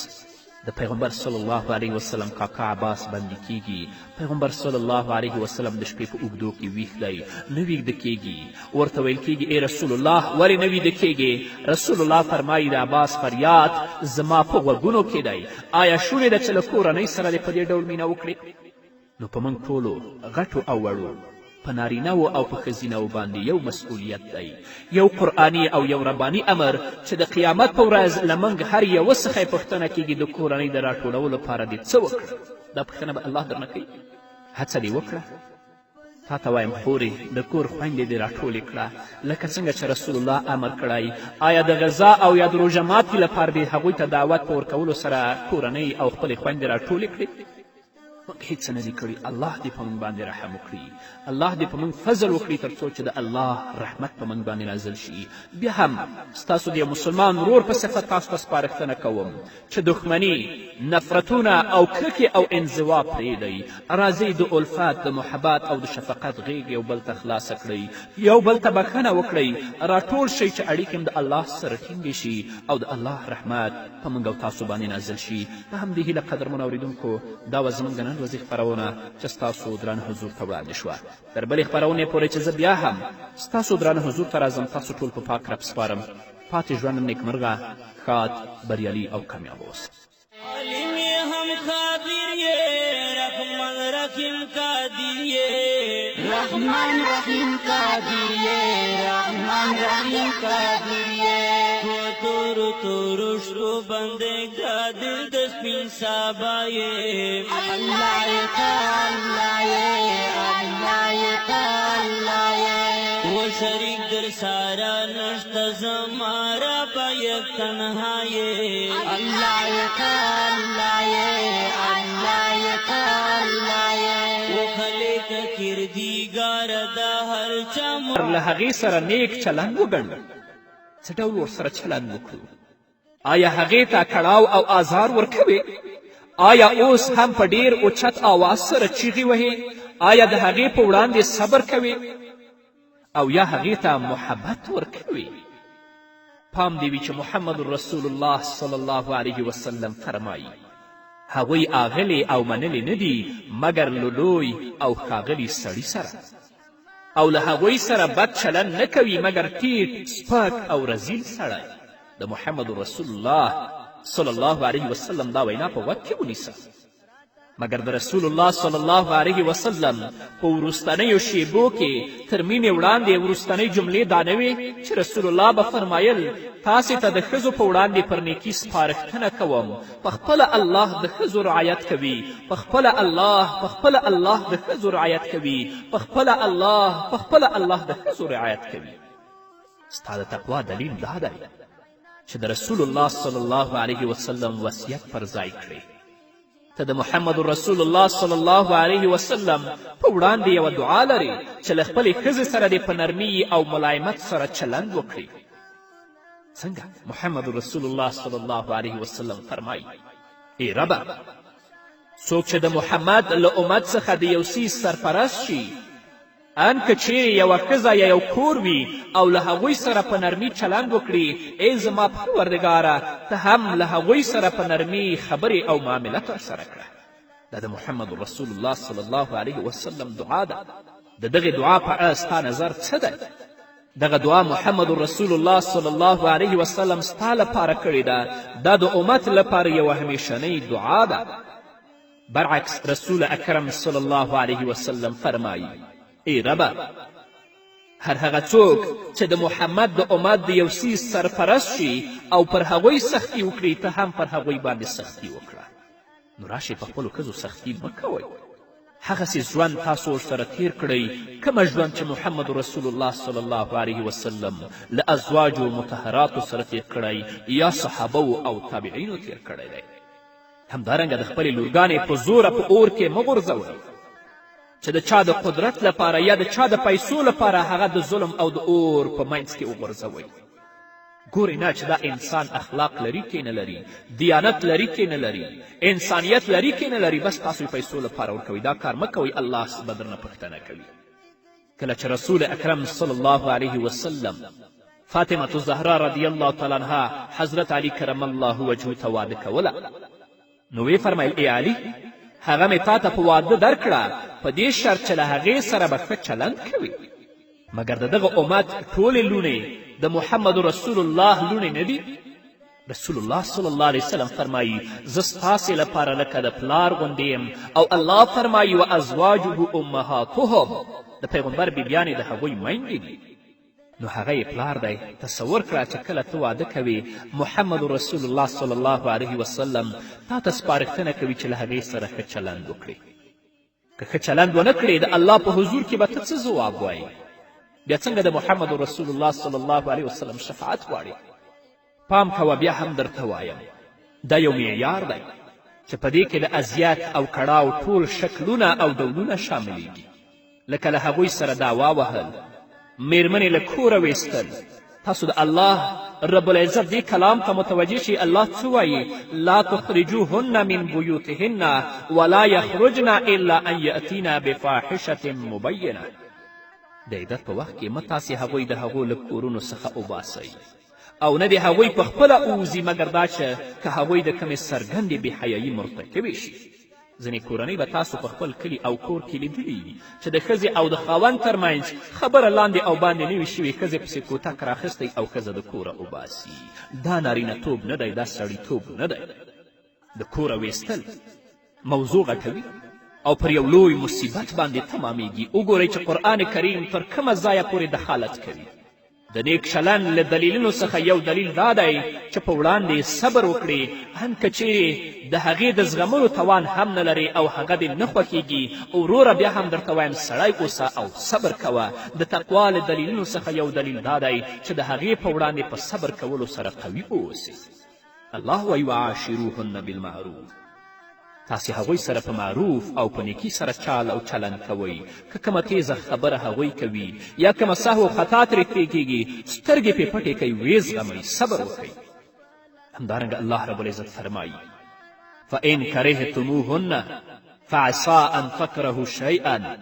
د پیغمبر صلی الله علیه وسلم کاکا عباس بندي کیږي. پیغمبر صلی الله علیه وسلم د شپې په اوږدو کې ویښ دی، نه ویږده کیږي. ورته ویل کیږي ای رسول الله ولې نه ویده کیږي؟ رسول الله فرمایي د عباس فریاد زما په غوږونو کې دی. آیا شونې ده چې له کورنۍ سره دې په دې ډول مینه وکړې؟ نو په موږ ټولو غټو او وړو په نارینهو او په ښځینهو باندې یو مسؤلیت دی، یو قرآني او یو رباني امر چې د قیامت په ورځ له موږ هر یوه څخه یې پوښتنه کیږي د کورنۍ د راټولولو لپاره دې څه وکړه؟ دا پوښتنه به الله درنه کوي. هڅه دې وکړه. تا ته وایم خورې د کور خویندې دې راټولې کړه لکه څنګه چې رسول الله امر کړی. آیا د غذا او یا د روژه ماتي لپاره دې هغوی ته دعوت په ورکولو سره کورنۍ او خپلې خویندې راټولې کړې؟ موږ هیڅ نه دي کړي. الله دې په موږ باندې رحم وکړي، الله دې په موږ فضل وکړي تر څو چې د الله رحمت په موږ باندې نازل شي. بیا هم ستاسو د یو مسلمان ورور په صفت تاسو ته سپارښتنه کوم چې دښمني، نفرتونه او کرکې او انزوا پرېږدئ. راځئ د الفت، د محبت او د شفقت غېږ یو بل ته خلاصه کړئ، یو بل ته بښنه وکړئ، راټول شئ چې اړیکې د الله سره ټینګې شي او د الله رحمت په موږ او تاسو باندې نازل شي. په همدې هیله قدرمنو اورېدونکو دا وه زموږ نن ورځې خپرونه چې ستاسو درانه حضور ته وړاندې شوه. تر بلې خپرونې پورې چې زه بیا هم ستاسو درانه حضور ته راځم، تاسو ټول په پاک رب سپارم. پاتې ژوند نیکمرغه، ښاد، بریالي او کامیاب اوسئ. عالم یې هم خبیر یې، رحمان رحیم قادر یې، رحمان رحیم قادر یې، رحمان رحیم قادر یې. تورو تورو شپو بندې قادر د سپین سبا یې، الله یې الله یې، الله یې الله یې. و شریک در سارا نشته زما رب یک تنها یې، الله یې الله یې، الله یې الله یې. و خلیق کردګار د هر چا له هغې سره نیک چلند وګڼو. څه ډول ورسره چلند وکړو؟ آیا هغې ته کړاو او آزار ورکوې؟ آیا اوس هم په ډیر اوچت آواز سره چیغې وهې؟ آیا د هغې په وړاندې صبر کوې او یا هغې ته محبت ورکوې؟ پام دې وي چې محمد رسول الله صلی الله علیه وسلم فرمایي هغوی آغلې او منلې نه دي مګر له لوی او ښاغلي سړي سره، او له هغوی سره بد چلند نه کوي مګر ټیټ، سپک او رزیل سړی. د محمد رسول الله صلی الله علیه وسلم دا وینا په غوږ کې ونیسه مګر د رسول الله صلی الله علیه وسلم په وروستنیو شیبو کې تر مینې وړاندې وروستنۍ جملې دا نه وې چې رسول الله به فرمایل تاسې ته د ښځو په وړاندې پر نیکي سپارښتنه کوم پخپله الله د ښځو رعایت کوي پخپله الله د ښځو رعایت کوي پخپله الله د ښځو رعایت کوي ستا د تقوا دلیل دا دی چې د رسول الله صلی الله علیه وسلم وصیت پر ځای کړې ته د محمد رسول الله صلی الله علیه وسلم په وړاندې یوه دعا لرې چې له خپلې ښځې سره دې په نرمي او ملایمت سره چلند وکړي څنګه محمد رسول الله صلی الله علیه وسلم فرمایي ای ربه څوک چې د محمد له امت څخه د یو څیز سرپرست شي ان که چیرې یوه ښځه یا یو کور وي او له هغوی سره په نرمي چلند وکړي ای زما پروردګاره ته هم له هغوی سره په نرمي خبرې او معاملت ورسره کړه دا د محمد رسول الله صلی الله علیه وسلم دعا ده د دغې دعا په اړه ستا نظر څه دی دغه دعا محمد رسول الله صلی الله علیه وسلم ستا لپاره کړې ده دا د امت لپاره یوه همیشنۍ دعا ده برعکس رسول اکرم صلی الله علیه وسلم فرمایي ای ربه هر هغه څوک چې د محمد د امت د یو څیز سرپرست شي او پر هغوی سختي وکړي ته هم پر هغوی باندې سختي وکړه نو راشئ په خپلو ښځو سختي مه کوئ هغسې ژوند تاسو ورسره تیر کړئ کومه ژوند چې محمد رسول الله صلی الله علیه وسلم له ازواجو مطهراتو سره تیر کړی یا صحابو او تابعینو تیر کړی دی همدارنګه د خپلې لورګانې په زوره په اور کې مه غورځوئ چې د چا د قدرت لپاره یا د چا د پیسو لپاره هغه د ظلم او د اور په منځ کې وغورځوئ ګورئ نه چې دا انسان اخلاق لري که نه لري دیانت لري که نه لري انسانیت لري که نه لري بس تاسو پیسو لپاره ورکوئ دا کار مه کوئ الله به درنه پوښتنه کوي کله چې رسول اکرم صلی الله علیه وسلم فاطمة الزهرا رضی الله تعالی عنها حضرت علی کرم الله وجهه ته واده کوله نو ویې فرمیل ای علي هغه مې تا ته په واده درکړه په دې شرط چې له هغې سره به ښه چلند کوي مګر د دغه امت ټولې لوڼې د محمد رسول الله لوڼې نه دي رسول الله صلی الله علیه وسلم فرمایي زه ستاسې لپاره لکه د پلار غوندې یم او الله فرمایي و ازواجه امهاتهم د پیغمبر بیبیانې د هغوی میندې دي نو هغه یې پلار دی تصور کړه چې کله ته واده کوې محمد رسول الله صلی الله علیه وسلم تا ته سپارښتنه کوي چې له هغې سره ښه چلند وکړې که ښه چلند ونه کړې د الله په حضور کې به ته څه ځواب وایې بیا څنګه د محمد رسول الله صلی الله علیه وسلم شفاعت غواړې پام کوه بیا هم درته وایم دا یو معیار دی چې په دې کې د اذیت او کړاو ټول شکلونه او ډولونه شاملیږي لکه له هغوی سره دعوا وهل میرمنې له کوره ویستل تاسو د الله رب العزت دې کلام ته متوجه شي الله څه وایي لا تخرجوهن من بیوتهن ولا یخرجن الا ان یأتینا بفاحشة مبینه د عدت په وخت کې مه تاسې هغوی د هغو له کورونو څخه وباسئ او نه د هغوی په خپله اوځي مګر دا چې که هغوی د کمې څرګندې بېحیایي مرتکبې شي ځینې کورنۍ به تاسو په خپل کلي او کور کې لیدلي چې د ښځې او د خاوند ترمنځ خبره لاندې او باندې نوي شوې ښځې پسې کوتک راخیستی او ښځه د کوره وباسي دا نارینه توب نه دی دا سړیتوب نه دی د کوره ویستل موضوع غټوي او پر یو لوی مصیبت باندې تمامیږي وګورئ چې قرآن کریم تر کومه ځایه پورې دخالت کوي د نیک چلند له دلیلونو څخه یو دلیل دا دی چې په وړاندې صبر وکړي هم که چیرې د هغې د زغملو توان هم نه لرې او هغه دې نه خوښیږي وروره بیا هم درته وایم سړی اوسه او صبر کوه د تقوا له دلیلونو څخه یو دلیل دا دی چې د هغې په وړاندې په صبر کولو سره قوي اوسئ الله وایي وعاشروهن بالمعروف تاسې هغوی سره په معروف او په نیکي سره چال او چلند کوئ که کومه تیزه خبره هغوی کوي یا کومه سهو خطا ترې پرې کیږي سترګې پرې پټې کوئ ویې زغمئ صبر وکړئ همدارنګه الله رب العزت فرمایي فإن کرهتموهن فعسى أن تكرهوا شيئا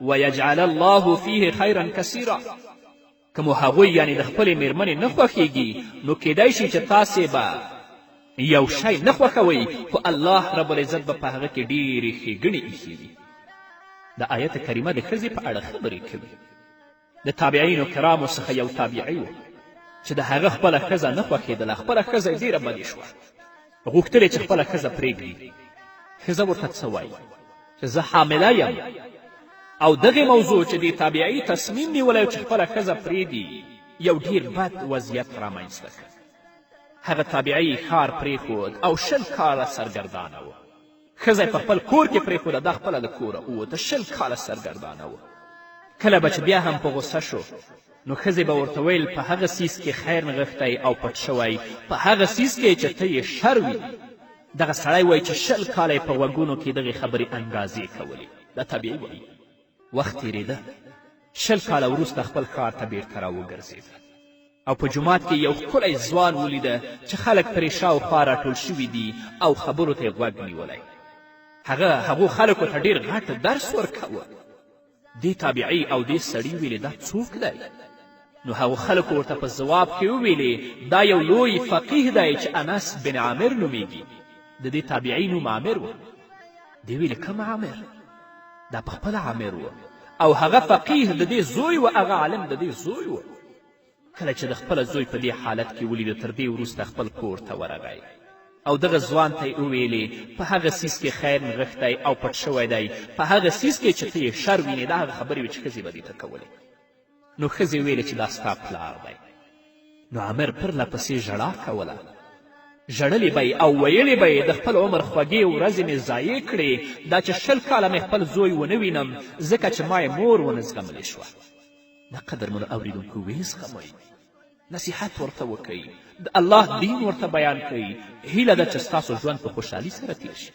ويجعل الله فيه خيرا كثيرا که مو هغوی یعنې د خپلې میرمنې نه خوښیږي نو کیدای شي چې تاسې به یو شی نه خوښوئ خو الله رب العزت به په هغه کې ډېرې ښېګڼې ایښي دي د آیت کریمه د ښځې په اړه خبرې کوي د تابعینو کرامو څخه یو تابعی و چې د هغه خپله ښځه نه خوښېدله خپله ښځه یې ډېره بدې شوه غوښتل یې چې خپله ښځه پرېږدي. ښځه ورته څه وایي چې زه حامله یم. او دغې موضوع چې دې تابعي تصمیم نیولی چې خپله ښځه پرېږدي یو ډېر بد وضعیت رامنځته کړ. هغه تابعي ښار پرېښود او 20 کاله سرګردانه و. ښځه یې په خپل کور کې پرېښوده، دا خپله د کوره ووته، 20 کاله سرګردانه و. کله به چې بیا هم په غصه شو نو ښځې به ورته ویل په هغه څیز کې خیر نغښتی او پټ شوی، په هغه څیز کې چې ته یې شر وي. دغه سړی وایي چې 20 کاله یې په غوږونو کې دغې خبرې انګازې کولې. دا طبیعي وایي. وخت تېرېده. 20 کاله وروسته خپل ښار ته بیرته راوګرځېد او په جومات کې یو ښکلی ځوان ولیده چې خلک پرې شاوخوا راټول شوي دي او خبرو ته یې غوږ نیولی. هغو خلکو ته ډېر غټ درس ورکوه. دې تابعي او دې سړي ویلې دا څوک دی؟ نو هغو خلکو ورته په ځواب کې وویلې دا یو لوی فقیه دی چې انس بن عامر نومیږي. د دې تابعي نوم عامر و. دې ویلې کوم عامر؟ دا پخپله عامر و او هغه فقیه د دې زوی و، هغه عالم د دې زوی و. کله چې د خپله زوی په دې حالت کې ولیده تر دې وروسته خپل کور ته ورغی او دغه ځوان ته یې وویلې په هغه څیز کې خیر نغښتی او پټ شوی دی، په هغه څیز کې چې ته یې شر وینې. دا هغه خبرې وې چې ښځې به دې ته کولې. نو ښځې ویلې چې دا ستا پلار دی. نو عامر پرله پسې ژړا کوله. ژړلې به او ویلې به د خپل عمر خوږې ورځې مې ضایع کړې، دا چې 20 کاله مې خپل زوی ونه وینم ځکه چې ما یې مور ونه زغملې شوه. دا قدرمنو اورېدونکو ویې زغمئ، نصیحت ورته وکئ، د الله دین ورته بیان کئ. هیله ده چې ستاسو ژوند په خوشحالي سره تیر شي.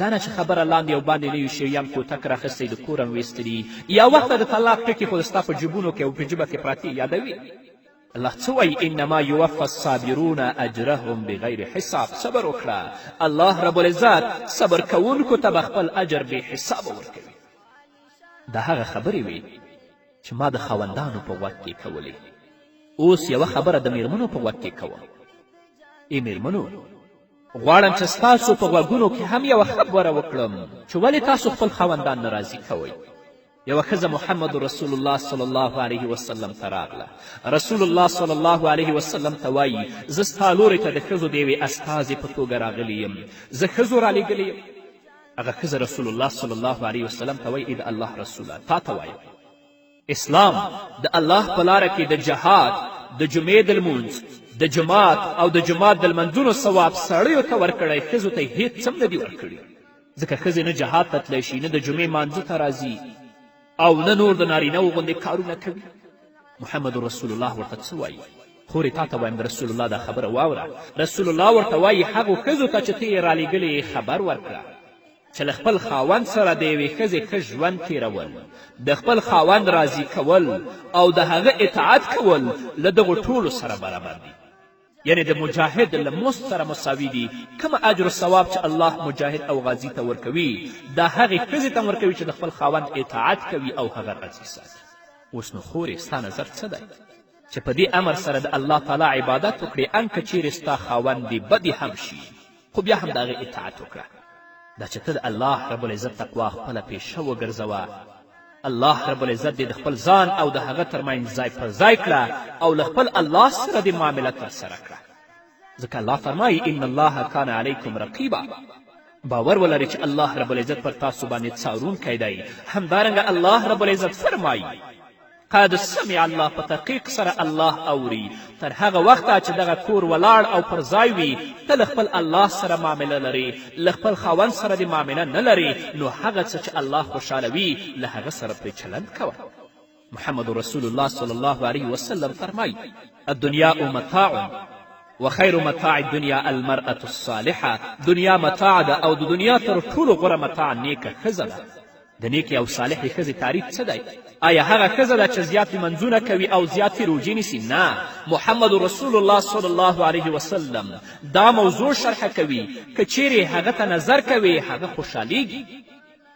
دا نه چې خبره لاندې او باندې نوي شیان کوتک راخیستی د کوره مو ویستلي، یا وخته د طلاق ټکي خو د ستا په جیبونو کې او په ژبه کې پراتې یادوي. الله څه وایي؟ انما یوفى الصابرون اجرهم بغیر حساب. صبر وکړه، الله رب العزت صبر کوونکو ته به خپل اجر بې حسابه ورکوي. دا هغه خبرې وې چې ما د خاوندانو په غوږ کې کولې. اوس یوه خبره د میرمنو په غوږ کې کوم. ای میرمنو، غواړم چې ستاسو په غوږونو کې هم یوه خبره وکړم چې ولې تاسو خپل خاوندان نه راضي کوئ. یوه ښځه محمد رسول الله صلی الله علیه وسلم ته راغله. رسول الله صلی الله علیه وسلم ته وایي زه ستا لورې ته د ښځو د یوې استازې په توګه راغلی یم، زه ښځو رالیږلی یم. هغه ښځه رسول الله صلی الله علیه وسلم ته وایي ای د الله رسوله تا ته وایم اسلام د الله په لاره کې د جهاد، د جمعې د لمونځ، د جماعت او د جماعت د لمنځونو ثواب سړیو ته ورکړی، ښځو ته یې هېڅ هم نه دي ورکړي. ځکه ښځې نه جهاد ته تلی شي، نه د جمعې مانځه ته راځي او نه نور د نارینهو غوندې کارونه کوي. محمد رسول الله ورته څه وایي؟ خورې تا ته وایم د رسول الله دا خبره واوره. رسول الله ورته وایي هغو ښځو ته چې ته یې رالیږلې خبر ورکړه چې له خپل خاوند سره د یوې ښځې ښه ژوند تېرول، د خپل خاوند راضي کول او د هغه اطاعت کول له دغو ټولو سره برابر دي. یعنې د مجاهد له مزد سره مساوي دي. کوم اجر و ثواب چې الله مجاهد او غازي ته ورکوي دا هغې ښځې ته ورکوي چې د خپل خاوند اطاعت کوي او هغه راضي ساتي. اوس نو خورې ستا نظر څه دی چې په دې امر سره د الله تعالی عبادت وکړې، ان که چیرې ستا خاوند دې بدې هم شي خو بیا هم د هغې اطاعت وکړه. دا چې ته د الله رب العزت تقوا خپله پیشه وګرځوه. الله رب العزت دې د خپل ځان او د هغه ترمنځ ځای پر ځای کړه او له خپل الله سره دې معامله ترسره کړه. ځکه الله فرمایي ان الله کان علیکم رقیبا. باور ولرئ چې الله رب العزت پر تاسو باندې څارونکی دی. همدارنګه الله رب العزت فرمایي قد سمع الله، په تحقیق سره الله اوري. تر هغه وخته چې دغه کور ولاړ او پر ځای وي ته له خپل الله سره معامله لرې، له خپل خاوند سره دې معامله نه لرې، نو هغه څه چې الله خوشحالوي له هغه سره پرې چلند کوه. محمد رسول الله صلی الله علیه وسلم فرمایي الدنیا متاع وخیر متاع الدنیا المرأة الصالحه. دنیا متاع ده او د دنیا تر ټولو غوره متاع نیکه ښځه ده. د نیکې او صالحې ښځې تعریف څه دی؟ آیا هغه ښځه ده چې زیات لمنځونه کوي او زیاتې روژې نیسي؟ نه. محمد رسول الله صلی الله علیه وسلم دا موضوع شرحه کوي. که چیرې هغه ته نظر کوي هغه خوشحالیږي.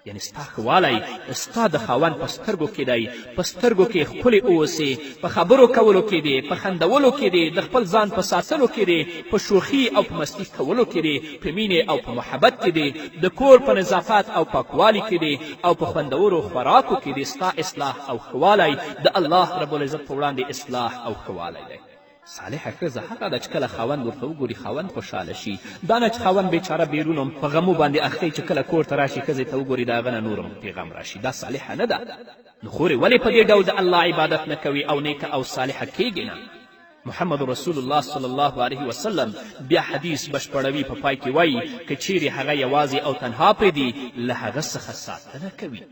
یعنې ستا ښه والی ستا د خاوند په سترګو کې دی. په سترګو کې ښکلې اوسې، په خبرو کولو کې دی، په خندولو کې دی، د خپل ځان په ساتلو کې دی، په شوخي او په مستي کولو کې دی، په مینې او په محبت کې دی، د کور په نظافت او پاکوالي کې دی او په خوندورو خوراکو کې دی. ستا اصلاح او ښه والی د الله رب العزت په وړاندې اصلاح او ښه والی دی. صالحه ښځه هغه ده چې کله خاوند ورته وګوري خاوند خوشحاله شي دا نه چې خاوند بیچاره بیرون په غمو باندې اخته چې کله کور ته راشي ښځې ته وګوري د هغه نه نور پیغام راشي دا صالحه نه ده نو خورې ولې په دې ډول د الله عبادت نه کوي او نیکه او صالحه کیږي نه محمد رسول الله صلی الله علیه وسلم بیا حدیث بشپړوي په پای کې وایي که چیرې هغه یوازې او تنها پرېږدي له هغه څخه ساتنه کوي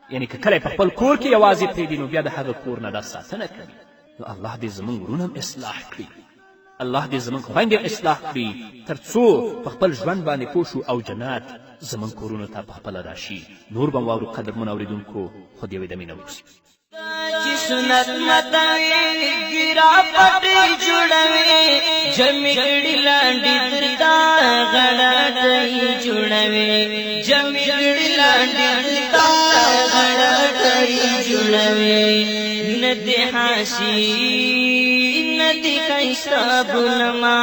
یعنی که کله په خپل کور کې یوازې پرېږدي نو بیا د هغه کور نه دا ساتنه کوي نو الله دې زموږ ورونه هم اصلاح کړي الله دې زموږ خویندې اصلاح کړي تر څو په خپل ژوند باندې پوه شو او جنات زموږ کورونو ته پخپله راشي نور به م واورو قدرمن اورېدونکو خو د یوې دمې نه وروسته چې سنت متوي ګیرا پټې جوړوي جمع کړي لاندې درتا غړاټۍ جوړوي جمع کړي لاندې درتا غړاټۍ جوړوي ندی حاشي ندی کیسا بلما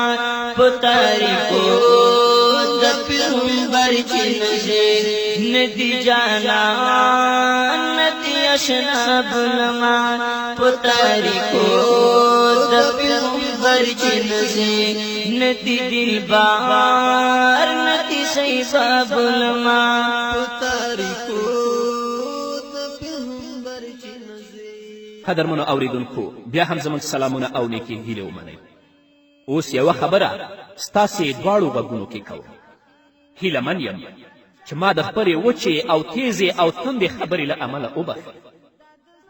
پتاریکو د پیغمبر چې نشي ندی جانا ندی اشنا بلما پتاریکو د پیغمبر چې نشي ندی دلبار ندی سیفا بلما پتاریکو قدرمنو اوریدونکو بیا هم زموږ سلامونه او نیکې هیلې ومنئ اوس یوه خبره ستاسې دواړو غوږونو کې کوم هیله من یم چې ما د خپلې وچې او تیزې او تندې خبرې له امله وبخي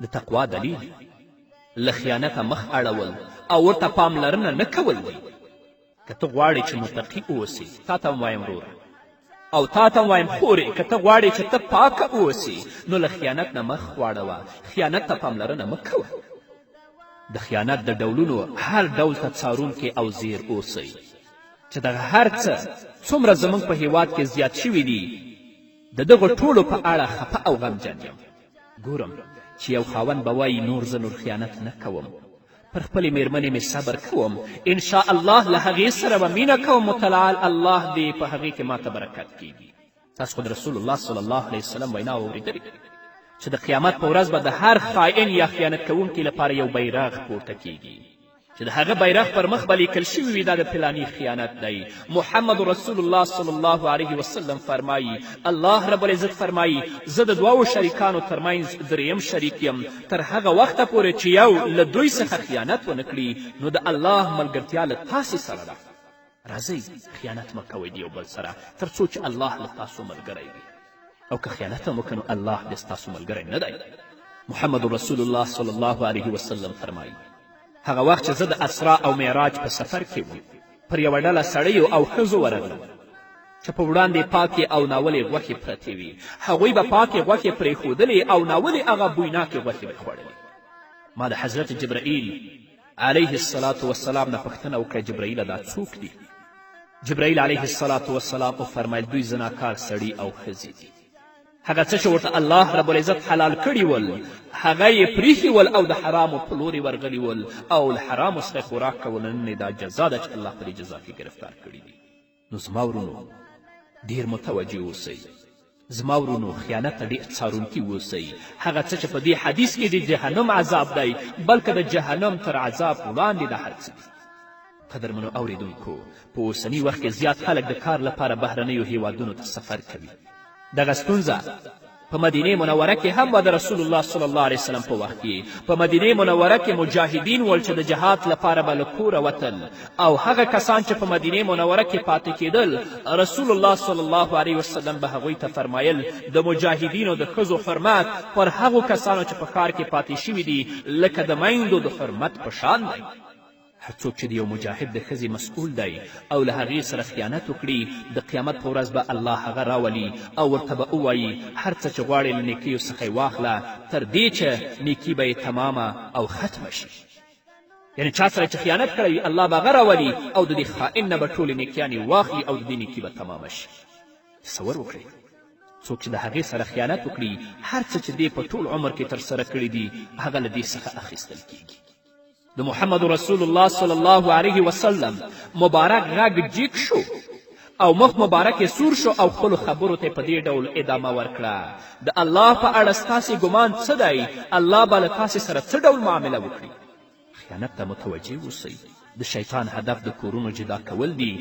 د تقوا دلیل له خیانته مخ اړول او ورته پاملرنه نه کول دی که ته غواړې چې متقي اوسې تا ته هم وایم وروره او تا ته وایم خورې که ته غواړې چې ته پاکه اوسې نو له خیانت نه مخ واړوه خیانت ته پاملرنه مه کوه د خیانت د ډولونو هر ډول ته څارونکي او زیر اوسئ چې دغه هر څه څومره زموږ په هیواد کې زیات شوي دي د دغو ټولو په اړه خفه او غمجن یم ګورم چې یو خاوند به وایي نور زه نور خیانت نه کوم پر خپلې مېرمنې مې صبر کوم انشاء الله له هغې سره به مینه کوم متعال الله دې په هغې کې ماته برکت کیږي تاسو خو د رسول الله صلی الله علیه وسلم وینا اورېدلې چې د قیامت په ورځ به د هر خائن یا خیانت کوونکي لپاره یو بیرغ پورته کیږي چې د هغه بیرغ پر مخ به لیکل شوي وي دا د فلاني خیانت دی محمد رسول الله صلی الله علیه وسلم فرمایي الله رب العزت فرمایي زه د دوو شریکانو ترمنځ دریم شریک یم تر هغه وخته پورې چې یو له دوی څخه خیانت ونه کړي نو د الله ملګرتیا له تاسې سره ده راځئ خیانت مه کوئ د یو بل سره تر څو چې الله له تاسو ملګری وي او که خیانت هم وکړو الله دې ستاسو ملګری نه دی محمد رسول الله صلی الله علیه وسلم فرمایي هغه وخت چې زه د اسرا او معراج په سفر کې وم پر یوه ډله سړیو او ښځو ورغلم چې په وړاندې پاکې او ناولې غوښې پرتې وي هغوی به پاکې غوښې پرېښودلې او ناولې هغه بویناکې غوښې به خوړلې ما د حضرت جبرائیل علیه الصلاة والسلام نه پوښتنه وکړه جبرائیله دا څوک دي جبرائیل علیه الصلاة والسلام وفرمیل دوی زناکار سړي او ښځې دي هغه څه چې ورته الله رب العزت حلال کړي ول هغه یې پریښي ول او د حرامو په لورې ورغلي ول او له حرامو څخه خوراک کول نن دا جزا ده چې الله په دې جزا کې ګرفتار کړي دي نو زما ورونو ډېر متوجه اوسئ زما ورونو خیانت ته ډېر څارونکي اوسئ هغه څه چې په دې حدیث کې د جهنم عذاب دی بلکې د جهنم تر عذاب وړاندې دا هر څه دي قدرمنو اوریدونکو په اوسني وخت کې زیات خلک د کار لپاره بهرنیو هیوادونو ته سفر کوي دغه ستونزه په مدینه منوره کې هم د رسول الله صلی الله علیه وسلم په وخت کې په مدینه منوره کې مجاهدین ول چې د جهاد لپاره به له کوره وتل او هغه کسان چې په مدینه منوره کې پاتې کېدل رسول الله صلی الله علیه وسلم به هغوی ته فرمایل د مجاهدینو د ښځو حرمت پر هغو کسانو چې په ښار کې پاتې شوي دي لکه د میندو د حرمت په شان دی هر څوک چې د یو مجاهد د ښځې مسئول دی او له هغې سره خیانت وکړي د قیامت په ورځ به الله هغه راولي او ورته به ووایي هر څه چې غواړې له نیکیو څخه یې واخله تر دې چې نیکي به یې تمامه او ختمه شي یعنې چا سره چې خیانت کړی وي الله به هغه راولي او د دې خائن نه به ټولې نیکیانې واخلي او د دې نیکي به تمامه شي تصور وکړئ څوک چې د هغې سره خیانت وکړي هر څه چې دې په ټول عمر کې ترسره کړي دي هغه له دې څخه اخیستل کیږي د محمد رسول الله صلی الله علیه وسلم مبارک غږ جیک شو او مخ مبارک یې سور شو او خپلو خبرو ته په دې ډول ادامه ورکړه د الله په اړه ستاسې ګمان څه دی الله به له تاسې سره څه ډول معامله وکړي خیانت ته متوجه اوسئ د شیطان هدف د کورونو جدا کول دي،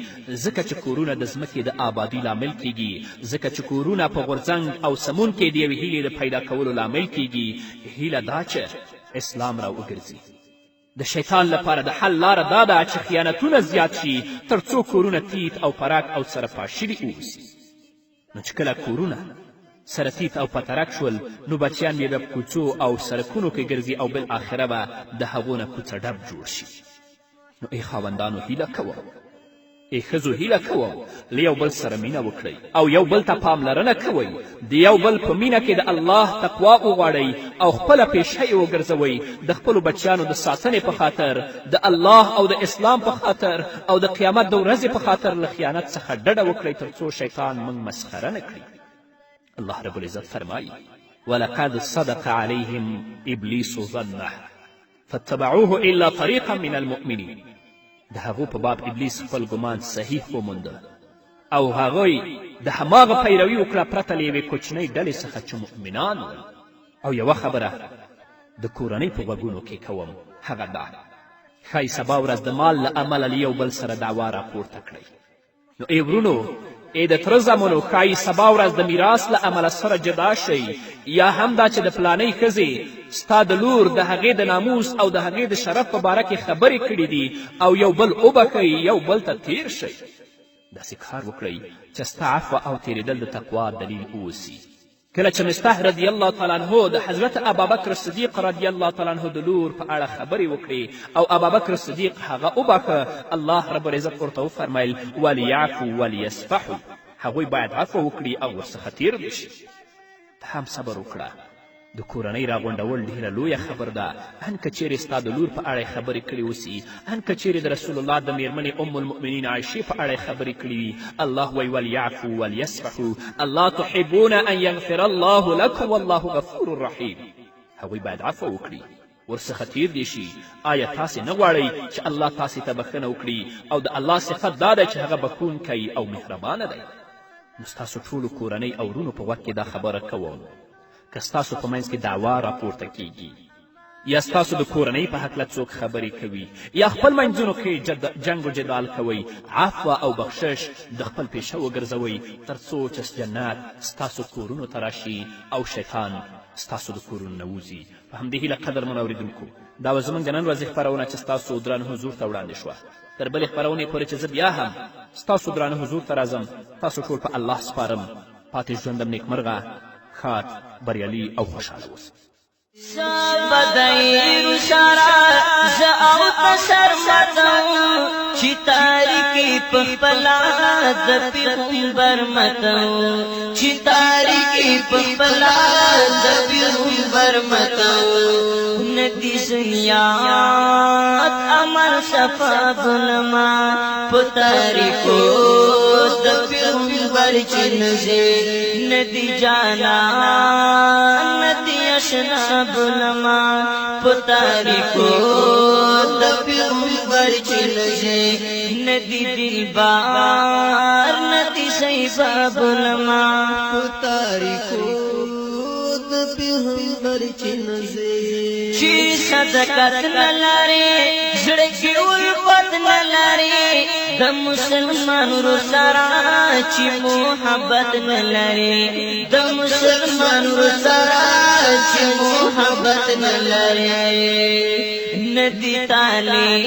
ځکه چې کورونه د ځمکې د آبادي لامل کیږي، ځکه چې کورونه په غورځنګ او سمون کې د یوې هیلې د پیدا کولو لامل کیږي. هیله دا چې اسلام را وګرځي. د شیطان لپاره د حل لاره دا ده چې خیانتونه زیات شي تر څو کورونه تیت او پراک او سره پاشلي اوسي. نو چې کله کورونه سره تیت او پترک شول نو بچیان بیا په کوڅو او سړکونو کې ګرځي او بالاخره به د هغو نه کوڅه ډب جوړ شي. نو ای خاوندانو هیله کوم، ای ښځو هیله کوم، له یو بل سره مینه وکړئ او یو بل ته پاملرنه کوئ. د یو بل په مینه کې د الله تقوا وغواړئ او خپله پیشه یې وګرځوئ د خپلو بچیانو د ساتنې په خاطر، د الله او د اسلام په خاطر او د قیامت د ورځې په خاطر. له خیانت څخه ډډه وکړئ تر څو شیطان موږ مسخره نه کړي. الله رب العزت فرمایي ولقد صدق عليهم إبليس ظنه فاتبعوه إلا طريقا من المؤمنين. د هغو په باب ابلیس خپل ګمان صحیح ومونده او هغوی د هماغه پیروي وکړه پرته له یوې کوچنۍ ډلې څخه چې مؤمنان ول. او یوه خبره د کورنۍ په غوږونو کې کوم، هغه دا ښایي سبا ورځ د مال له امله له یو بل سره دعوا راپورته کړئ. نو ای ورونو، ای د تره زامنو، ښایي سبا ورځ د میراث له امله سره جدا شئ، یا هم دا چې د فلانۍ ښځې ستا د لور د هغې د ناموس او د هغې د شرف په باره کې خبرې کړي دي او یو بل وبښئ، یو بل ته تیر شئ. داسې کار وکړئ چې ستا عفو او تیرېدل د تقوا دلیل اوسي. کله چې مستح رضی الله تعالی عنه د حضرت ابابکر صدیق رضی الله تعالی عنه د لور په اړه خبرې وکړې او ابابکر صدیق هغه وبښه، الله رب العزت ورته وفرمیل ولیعفو ولیصفحو، هغوی باید عفو وکړي او ورڅخه تیر دي شي. ته هم صبر وکړه. د کورنۍ راغونډول ډېره لویه خبر ده. ان که چیرې ستا د لور په اړه یې خبرې کړې اوسي، ان که چیرې د رسول الله د میرمنې ام المؤمنین عایشې په اړه یې خبرې کړې وي. الله وایي ولیعفو ولیصفحو، الله تحبون ان یغفر الله لکم والله غفور رحیم. هغوی باید عفو وکړي، ورڅخه تیر دي شي. آیا تاسې نه غواړئ چې الله تاسې ته بښنه وکړي؟ او د الله صفت دا دی چې هغه بښونکی او مهربانه دی. نو ستاسو ټولو کورنۍ او ورونو په غوږ کې دا خبره کوم، که ستاسو په منځ کې دعوا راپورته کیږي یا ستاسو د کورنۍ په هکله څوک خبرې کوي یا خپل منځونو کې جنګ و جدال کوئ، عفو او بخشش د خپل پیشه وګرځوئ تر څو چې جنت ستاسو کورونو ته راشي او شیطان ستاسو د کورونو نه وځي. په همدې هیله قدرمنو اورېدونکو، دا وه زموږ د نن ورځې خپرونه چې ستاسو درانه حضور ته وړاندې شوه. تر بلې خپرونې پورې چې زه بیا هم ستاسو درانه حضور ته راځم، تاسو ټول په الله سپارم. پاتې ژوندم نیکمرغه، ښاد، بریالي او خوشحاله اوسئ. بدایر شارع ز او تشر متو چې تاریکی په خپلا د پیغمبر متو، چې تاریکی په خپلا د پیغمبر متو، ندی زنیات امر شفا ظلما په تاریکو د پیغمبر چې نزی ندی جانا ندی اشنا بلما پتاریکو د پیغمبر چې نشي ندی دلبار ندی شیبا بلما پتاریکو د پیغمبر چې نشي چې صدقت نلاري زړه کې الفت نلاري د مسلمان ورو سره چې محبت نلاري، د مسلمان ورو سره چې محبت نلري، ندی طالب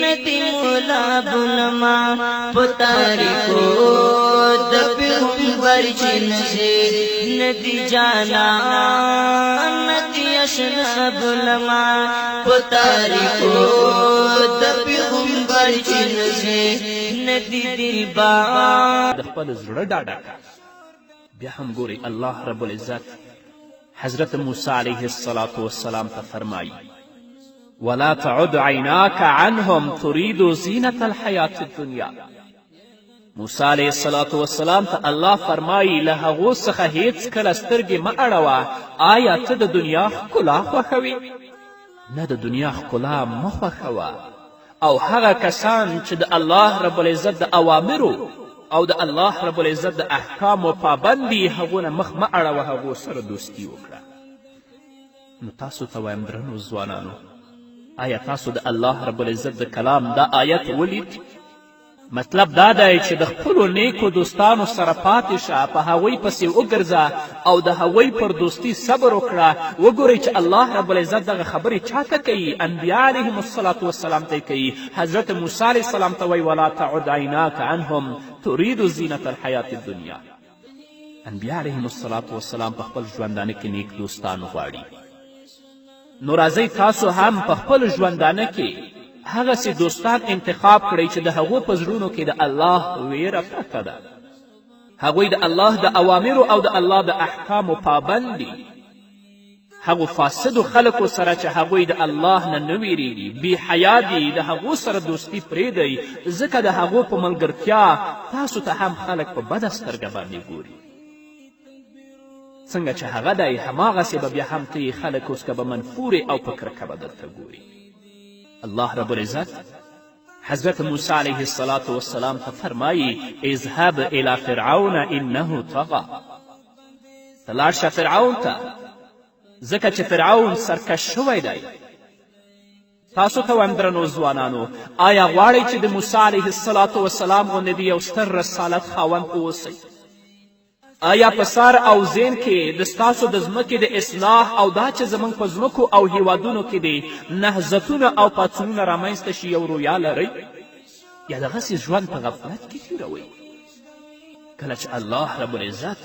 ندی مولا بلما پتاریکو د پیغمبر چې نشي ندی جانا ندی اشنا بلما پتاریکو د پیغمبر چې نشي ندی دلبار. د خپل زړه ډاډه بیا هم ګورئ الله رب العزت حضرت موسی علیه الصلاة والسلام ته فرمایي ولا تعد عیناک عنهم تريد زینة الحیاة الدنیا. موسی علیه الصلاة والسلام ته الله فرمایي له هغو څخه هیڅکله سترګې مه اړوه. آیا ته د دنیا ښکلا خوښوې؟ نه، د دنیا ښکلا مه خوښوه. او هغه کسان چې د الله رب العزت د اوامرو او د الله رب العزت د احکامو پابند دي، هغو نه مخ مه اړوه، هغو سره دوستي وکړه. نو تاسو ته وایم درنو ځوانانو، آیا تاسو د الله رب العزت د کلام دا آیت ولید؟ مطلب دا دی چې د خپلو نیکو دوستانو سره پاتې شه، په هغوی پسې وګرځه او د هغوی پر دوستي صبر وکړه. وګورئ چې الله رب العزت دغه خبرې چا ته کوي؟ انبیا علیهم الصلاة والسلام ته کوي. حضرت موسی علیه السلام ته وایي ولا تعد عیناک عنهم ترید زینة الحیات الدنیا. انبیا علیهم الصلاة والسلام په خپل ژوندانه کې نیک دوستان غواړي. نو راځئ تاسو هم په خپل ژوندانه کې هغسې دوستان انتخاب کړئ چې د هغو په زړونو کې د الله ویره پرته ده. هغوی د الله د اوامرو او د الله د احکامو پابند دي. هغو فاسدو خلکو سره چې هغوی د الله نه نه ویریږي، بې حیا دي، د هغو سره دوستي پرېږدئ، ځکه د هغو په ملګرتیا تاسو ته هم خلک په بده سترګه باندې ګوري. څنګه چې هغه دی هماغسې به بیا هم ته یې خلک اوس که به منفورې او په کرکه به درته ګوري. الله رب العزت حضرت موسی علیه الصلاة والسلام ته فرمایي اذهب الى فرعون انه طغى. ته لاړ شه فرعون ته، ځکه چې فرعون سرکش شوی دی. تاسو ته وایم درنو ځوانانو، آیا غواړئ چې د موسی علیه الصلاة والسلام غوندې د یو ستر رسالت خاوند اوسئ؟ آیا په سر او ذهن کې د ستاسو د ځمکې د اصلاح او دا چې زموږ په ځمکو او هیوادونو کې د نهضتونه او پاڅونونه رامنځته شي یو رویا لرئ؟ یا دغسې ژوند په غفلت کې تېروئ؟ کله چې الله رب العزت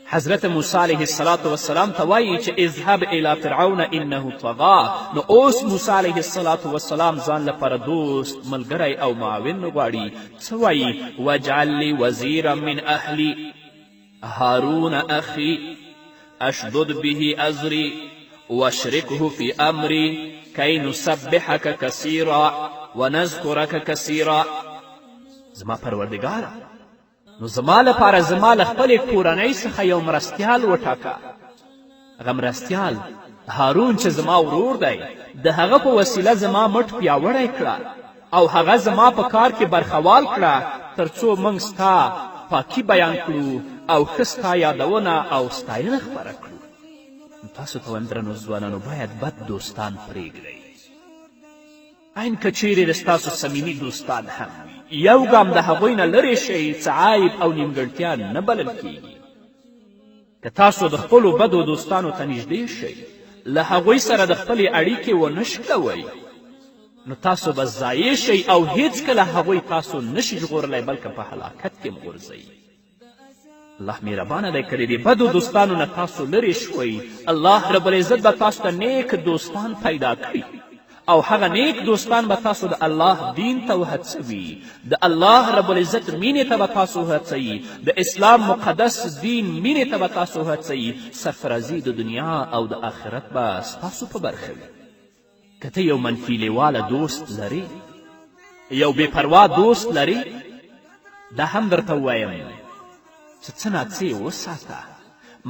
حضرت موسی علیه الصلاة والسلام ته وایي چې اذهب الی فرعون انه طغى، نو اوس موسی علیه الصلاة والسلام ځان لپاره دوست، ملګری او معاون غواړي. څه وایي؟ واجعل لی وزیرا من اهلی هارون اخی اشدد به ازری واشرکه فی امری کی نسبحک کثیرا ونذکرک کثیرا. زما پروردګاره، نو زما لپاره زما له خپلې کورنۍ څخه یو مرستیال وټاکه. هغه مرستیال هارون چې زما ورور دی، د هغه په وسیله زما مټ پیاوړی کړه او هغه زما په کار کې برخوال کړه، تر څو موږ ستا پاکي بیان کړو او ښه ستا یادونه او ستاینه خپره کړو. تاسو ته وایم درنو ځوانانو، باید بد دوستان پرېږدئ. عین که چیرې د ستاسو صمیمي دوستان هم یو ګام د هغوی نه لرې شئ، څه عیب او نیمګړتیا نه بلل کیږي. که تاسو د خپلو بدو دوستانو ته نږدې شئ، له هغوی سره د خپلې اړیکې ونه ښکلوئ، نو تاسو به ضایع شئ او هیڅکله هغوی تاسو نشي ژغورلی، بلکې په هلاکت کې غورځئ. الله مهربانه دی، که د دې بدو دوستانو نه تاسو لرې شوئ، الله رب العزت به تاسو ته نیک دوستان پیدا کړي او هغه نیک دوستان به تاسو د الله دین ته وهڅوي، د الله رب العزت مینې ته به تاسو وهڅوي، د اسلام مقدس دین مینې ته به تاسو وهڅوي. سرفرازي د دنیا او د آخرت به ستاسو په برخه وي. که ته یو منفي لیواله دوست لرې، یو بې پروا دوست لرې، دا هم درته ووایم چې څه ناڅه یې وساته،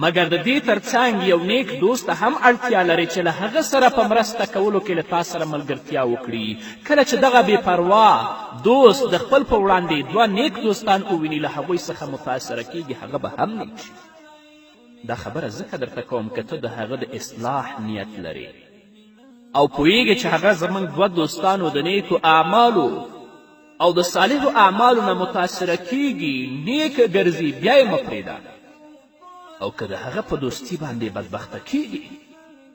مګر د دې تر څنګ یو نیک دوست هم اړتیا لري چې له هغه سره په مرسته کولو کې له تا سره ملګرتیا وکړي. کله چې دغه بې پروا دوست د خپل په وړاندې دوه نیک دوستان وویني، له هغوی څخه متاثره کیږي، هغه به هم نیک شي. دا خبره ځکه درته کوم که ته د هغه د اصلاح نیت لرې او پوهیږي چې هغه زموږ دوه دوستانو د نیکو اعمالو او د صالحو اعمالو نه متاثره کیږي، نیک ګرځي، بیا یې مه پرېږده. او که د هغه په دوستي باندې بدبخته کیږي،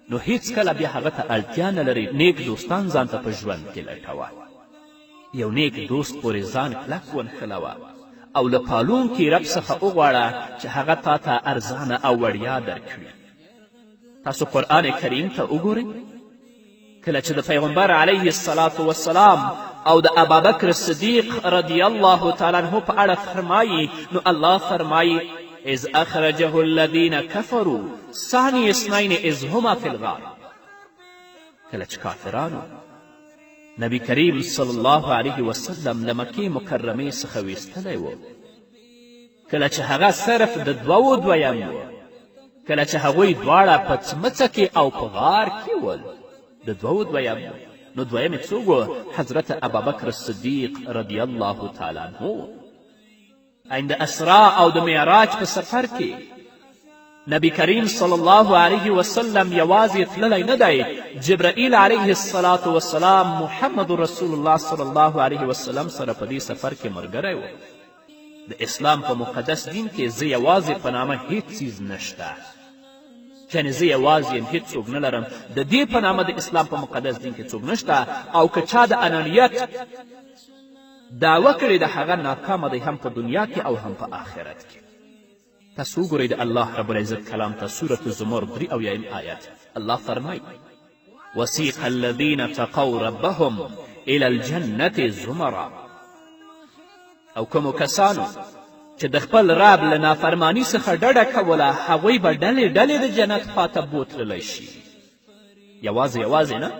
نو هیڅکله بیا هغه ته اړتیا نه لري نیک دوستان ځان ته په ژوند کې لټوه. یو نیک دوست پورې ځان کلک ونښلوه او له پالونکي رب څخه وغواړه چې هغه تا ته ارزانه او وړیا درکړي. تاسو قرآن کریم ته وګورئ، کله چې د پیغمبر علیه الصلاة والسلام او د ابابکر صدیق رضی الله تعالی عنه په اړه فرمایي، نو الله فرمایي اذ اخرجه الذین کفروا ثانی اثنین اذ هما فی الغار. کله چې کافرانو نبی کریم صلی الله علیه وسلم له مکې مکرمې څخه ویستلی و، کله چې هغه صرف د دوو دویم و، کله چې هغوی دواړه په څمڅه کې او په غار کې ول، د دوو دویم، نو دویم یې څوک و؟ حضرت ابابکر صدیق رضی الله تعالی عنه. د اسرا او د معراج په سفر کې نبی کریم صلی الله علیه وسلم یوازې تللی نه دی، جبرائیل علیه السلام محمد رسول الله صلی الله علیه وسلم سره په دې سفر کې ملګری و. د اسلام په مقدس دین کې زه یوازې په نامه هیڅ څیز نشته، یعنې زه یوازې یم، هیڅوک نه لرم. د دې په نامه د اسلام په مقدس دین کې څوک نشته، او که چا د انانیت دعوه کړې ده هغه ناکامه دی، هم په دنیا کې او هم په آخرت کې. تاسو وګورئ د الله رب العزت کلام ته، سورة الزمر 83 آیت. الله فرمایي: وسیق الذین اتقوا ربهم الی الجنة زمرا. او کومو کسانو چې د خپل رب له نافرماني څخه ډډه کوله، هغوی به ډلې ډلې د جنت خواته بوتللی شي. یوازې نه،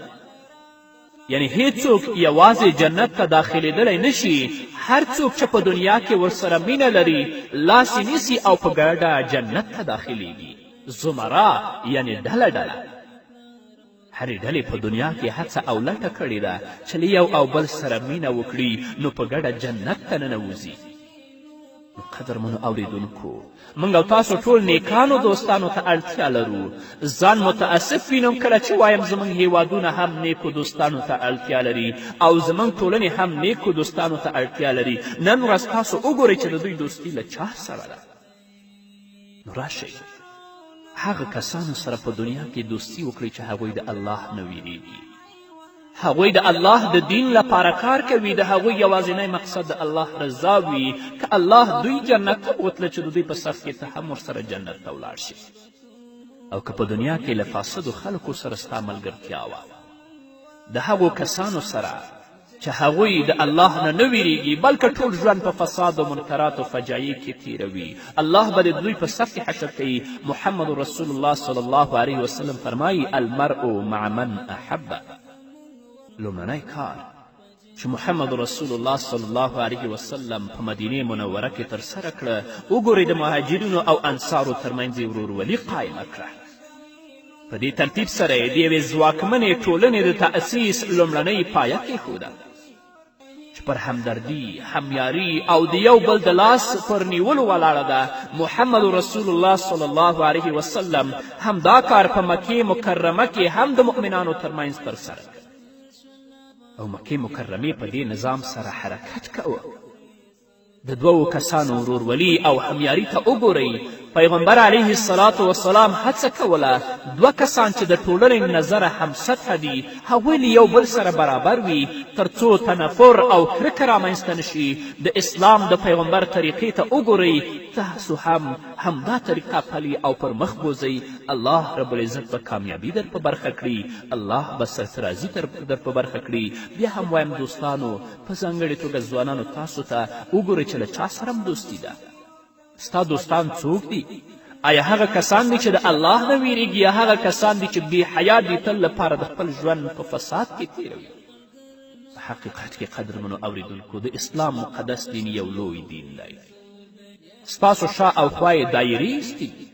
یعنی هیڅوک یوازې جنت ته داخلېدلی نشي. هر څوک چې په دنیا کې ورسره مینه لري لاس یې نیسي او په ګډه جنت ته داخلیږي. زمرا یعنی ډله ډله. هرې ډلې په دنیا کې هڅه او لټه کړې ده چې له یو او بل سره مینه وکړي، نو په ګډه جنت ته ننوځي. نو قدرمنو اوریدونکو، موږ او تاسو ټول نیکانو دوستانو ته اړتیا لرو. ځان متاسف وینم کله چې وایم زموږ هیوادونه هم نیکو دوستانو ته اړتیا لري، او زموږ ټولنې هم نیکو دوستانو ته اړتیا لري. نن ورځ تاسو وګورئ چې د دوی دوستي له چا سره ده. نو راشئ هغه کسانو سره په دنیا کې دوستي وکړئ چې هغوی د الله نه ویریږي، هغوی د الله د دین لپاره کار کوي، د هغوی یوازینی مقصد د الله رضا وي. که الله دوی جنت ته بوتله چې د دوی په صف کې ته هم ورسره جنت ته ولاړ شي. او که په دنیا کې له فاسدو خلکو سره ستا ملګرتیا وه، د هغو کسانو سره چې هغوی د الله نه نه ویریږي بلکې ټول ژوند په فساد و منکرات و فجایع کې تیروي، الله به د دوی په صف کې حشر کوي. محمد رسول الله صلی الله علیه وسلم فرمایي: المرء مع من احبه. لومړنی کار چې محمد رسول الله صلی الله علیه وسلم په مدینې منوره کې ترسره کړه، وګورئ د مهاجرینو او انصارو ترمنځ یې ورورولي قایمه کړه. په دې ترتیب سره یې د یوې ځواکمنې ټولنې د تأسیس لومړنۍ پایه کېښوده چې پر همدردي، همیاري او د یو بل د لاس پر نیولو ولاړه ده. محمد رسول الله صلی الله علیه وسلم همدا کار په مکې مکرمه کې هم د مؤمنانو ترمنځ ترسره کړ، او مکې مکرمې په دې نظام سره حرکت کوه. د دوو کسانو ورورولي او همیاري ته وګورئ. پیغمبر علیه السلام هڅه کوله دوه کسان چې د ټولنې نظره هم سطحه دي هغوی له یو بل سره برابر وي، تر څو تنفر او کرکه رامنځته نشي. د اسلام د پیغمبر طریقې ته وګورئ، تاسو هم همدا طریقه پلي او پر مخ بوځئ. الله رب العزت به کامیابي در په برخه کړي، الله به سرفرازي در په برخه کړي. بیا هم وایم دوستانو، په ځانګړې توګه ځوانانو، تاسو ته وګورئ چې له چا سره هم دوستي ده. ستا دوستان څوک دي؟ آیا هغه کسان دي چې د الله نه ویریږي، یا هغه کسان دي چې بې حیا دي، تل لپاره د خپل ژوند په فساد کې تیروي؟ په حقیقت کې قدرمنو اوریدونکو، د اسلام مقدس دین یو لوی دین دی. ستاسو شا او خوا یې دایرې ایستي دي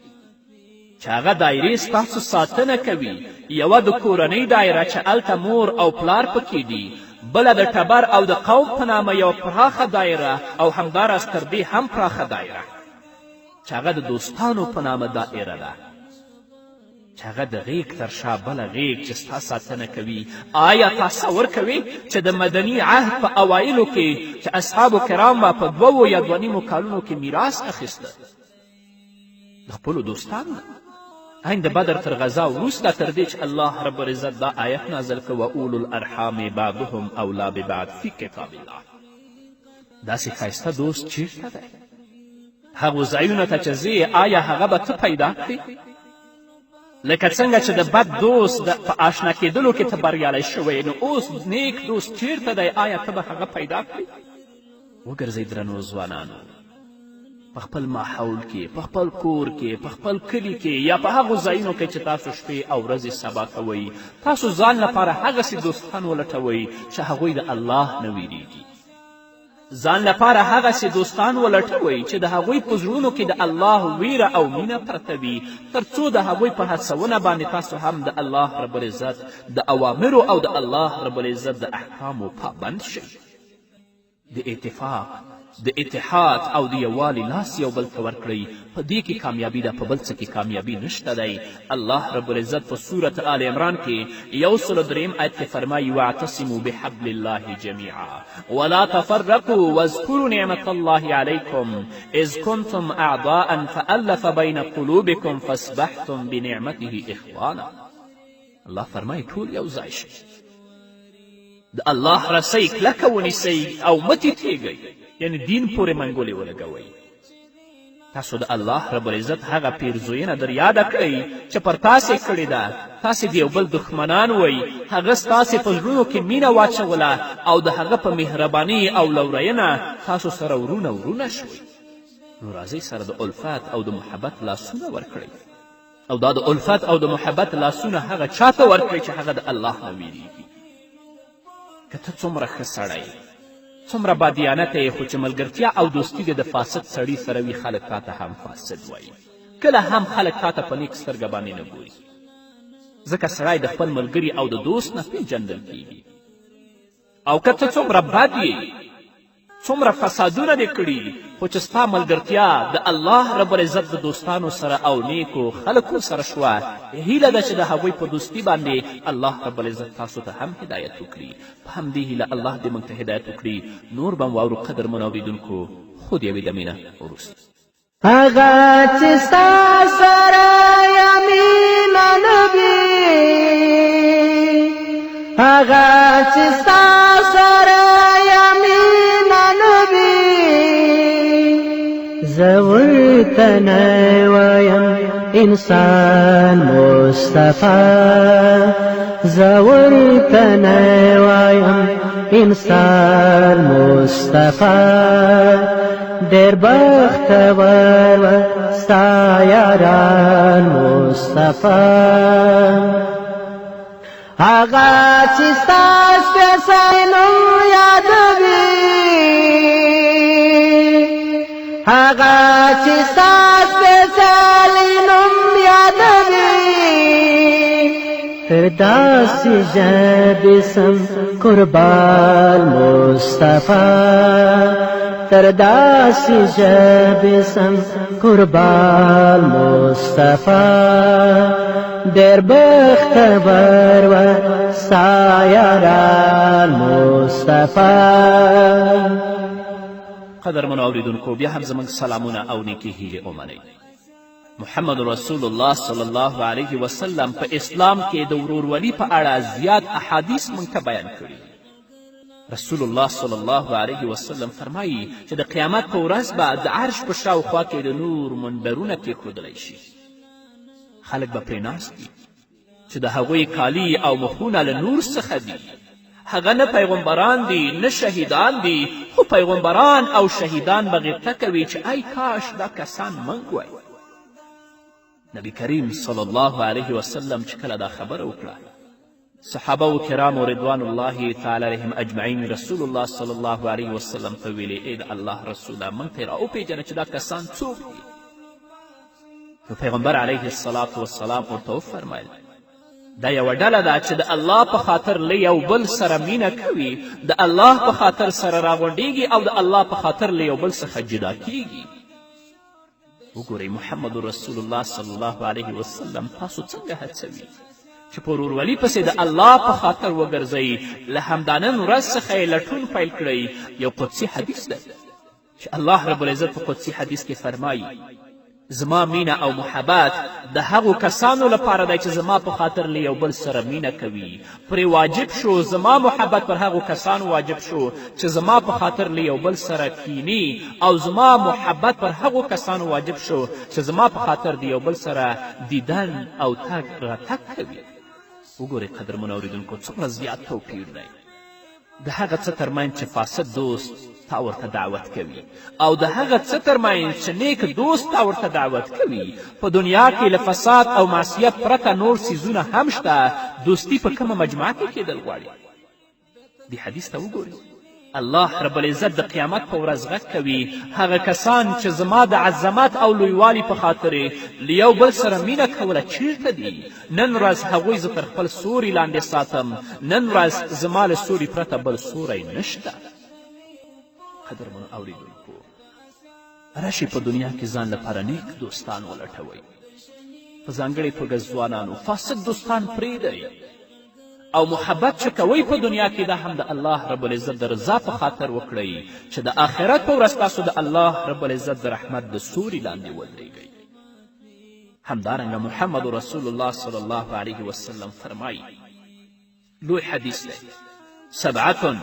چې هغه دایرې ستاسو ساتنه کوي. یوه د کورنۍ دایره چې هلته مور او پلار پکې دي، بله د ټبر او د قوم په نامه یوه پراخه دایره، او همداراز تر دې هم پراخه دایره چې هغه د دوستانو په نامه دایره ده، چې هغه د غیږ تر شا بله غیږ چې ستا ساتنه کوي. آیا تصور کوې چې د مدني عهد په اوایلو کې چې اصحابو کرام به په 2 یا 2.5 کالونو کې میراث اخیسته د خپلو دوستانو؟ عند بدر تر غزا وروسته تر دې چې الله رب العزت دا آیت نازل کړ: واولو الارحام بعضهم اولی ببعض فی کتاب الله. داسې ښایسته دوست چیرته دی؟ هغو ځایونو ته چې ځې، آیا هغه به ته پیدا کړې؟ لکه څنګه چې د بد دوست په آشنا کېدلو کې ته بریالی شوی، نو اوس نیک دوست چیرته دی؟ آیا ته به هغه پیدا کړې؟ وګرځئ درنو ځوانانو، په خپل ماحول کې، په خپل کور کې، په خپل کلي کې، یا په هغو ځایونو کې چې تاسو شپې او ورځې سبا کوئ، تاسو ځان لپاره هغسې دوستان ولټوئ چې هغوی د الله نه ویریږي. ځان لپاره هغسې دوستان ولټوئ چې د هغوی په زړونو کې د الله ویره او مینه پرته وي، تر څو د هغوی په هڅونه باندې تاسو هم د الله رب العزت د اوامرو او د الله رب العزت د احکامو پابند شئ. د اتفاق، د اتحاد او د یووالي لاس یو بل ته ورکړئ. په دې کې کامیابي ده، په بل څه کې کامیابي نشته دی. الله رب العزت په سورة آل عمران کې 103 آیت کې فرمایي واعتصموا بحبل الله جميعا ولا تفرقوا واذكروا نعمة الله عليكم إذ كنتم أعضاء فألف بين قلوبكم فاصبحتم بنعمته إخوانا. الله فرمایي ټول یو ځای شئ، د الله رسۍ کلکه ونیسئ او مه تیتېږئ، یعنی دین پورې منګولې ولګوئ. تاسو د الله رب العزت هغه پیرزوینه در یاده کړئ چې پر تاسې کړې ده. تاسې د یو بل دښمنان وئ، هغه ستاسې په زړونو کې مینه واچوله او د هغه په مهرباني او لورینه تاسو سره ورونه ورونه شوئ. نو راځئ سره د الفت او د محبت لاسونه ورکړئ، او دا د الفت او د محبت لاسونه هغه چاته ورکړئ چې هغه د الله نه ویریږي. که ته څومره ښه سړی، څومره بادیانته یې، خو چې ملګرتیا او دوستي دې د فاسد سړي سره وي، خلک تا ته هم فاسد وایي. کله هم خلک تا ته په نیک سترګه باندې نه ګوري، ځکه سړی د خپل ملګري او د دوست نه پیژندل کیږي. او که ته څومره بد یې، څومره فسادونه دې کړي، خو چې ستا ملګرتیا د الله رب العزت د دوستانو سره او نیکو خلکو سره شوه، هیله ده چې د هغوی په دوستي باندې الله رب العزت تاسو ته هم هدایت وکړي. په همدې هیله الله دې موږ ته هدایت وکړي. نور به م واورو قدرمنو اورېدونکو، خو د یوې دمې نه وروسته. هغه چې ستا سره یم مینه نبي، هغه چې ستا سره یم مینه نبي، زه ورته نه وایم انسان مصطفی، زه ورته نه وایم انسان مصطفی، ډېر بختور و ستا یاران مصطفی. هغه چې ستا سپېڅلی نوم یادوي، هغه چې ستا سپېڅلی نوم یادوي، تر داسې ژبې سم قربان مصطفی، تر داسې ژبې سم قربان مصطفی، ډېر بختور و ستا یاران مصطفی. قدرمنو اورېدونکو، بیا هم زموږ سلامونه او نیکې هیلې ومنئ. محمد رسول الله صلی الله علیه وسلم په اسلام کې د ورورولي په اړه زیات احادیث موږ ته بیان کړي. رسول الله صلی الله علیه وسلم فرمایي چې د قیامت په ورځ به د عرش په شاوخوا کې د نور منبرونه کېښودلی شي. خلک به پرې ناست وي چې د هغوی کالي او مخونه له نور څخه دي. هغه نه پیغمبران دي نه شهیدان دي، خو پیغمبران او شهیدان به غبطه کوي چې ای کاش دا کسان موږ وای. نبی کریم صلی الله علیه وسلم چې کله دا خبره وکړه، صحابه و کرامو رضوان الله تعالی علیهم اجمعین رسول الله صلی الله علیه وسلم ته ویلې ای د الله رسوله موږ ته یې راوپېژنه چې دا کسان څوک دي. نو پیغمبر علیه الصلاة والسلام ورته وفرمیل دا یوه ډله ده چې د الله په خاطر له یو بل سره مینه کوي، د الله په خاطر سره راغونډیږي او د الله په خاطر له یو بل څخه جدا کیږي. وګورئ محمد رسول الله صلی الله علیه وسلم تاسو څنګه هڅوي چې په ورورولي پسې د الله په خاطر وګرځئ. له همدا نن ورځ څخه یې لټون پیل کړئ. یو قدسي حدیث ده چې الله رب العزت په قدسي حدیث کې فرمایي زما مینه او محبت د هغو کسانو لپاره دی چې زما په خاطر له یو بل سره مینه کوي. پرې واجب شو زما محبت پر هغو کسانو واجب شو چې زما په خاطر له یو بل سره کینی، او زما محبت پر هغو کسانو واجب شو چې زما په خاطر د یو بل سره دیدن او تګ راتګ کوي. وګورئ قدرمنو اورېدونکو څومره زیات توپیر دی د هغه څه ترمنځ چې فاسد دوست تا ورته دعوت کوي او د هغه څه ترمنځ چې نیک دوست تا ورته دعوت کوي. په دنیا کې له فساد او معصیت پرته نور څیزونه هم شته. دوستي په کومه مجموعه کې کیدل غواړي؟ دې حدیث ته وګورئ. الله رب العزت د قیامت په ورځ غږ کوي هغه کسان چې زما د عظمت او لویوالي په خاطر له یو بل سره مینه کوله چیرته دي؟ نن ورځ هغوی زه تر خپل سوري لاندې ساتم. نن ورځ زما له سوري پرته بل سوری نشته. قدرمنو اوریدونکو راشي په دنیا کې ځان لپاره نیک دوستان ولټوئ په ځانګړې توګه ځوانانو فاسد دوستان پرېږدئ او محبت چې کوئ په دنیا کې دا هم د الله رب العزت د رضا په خاطر وکړئ چې د آخرت په ورځ تاسو د الله رب العزت د رحمت د سوري لاندې ودرېږئ همدارنګه محمد رسول الله صلی الله علیه وسلم فرمایي لوی حدیث دی سبعة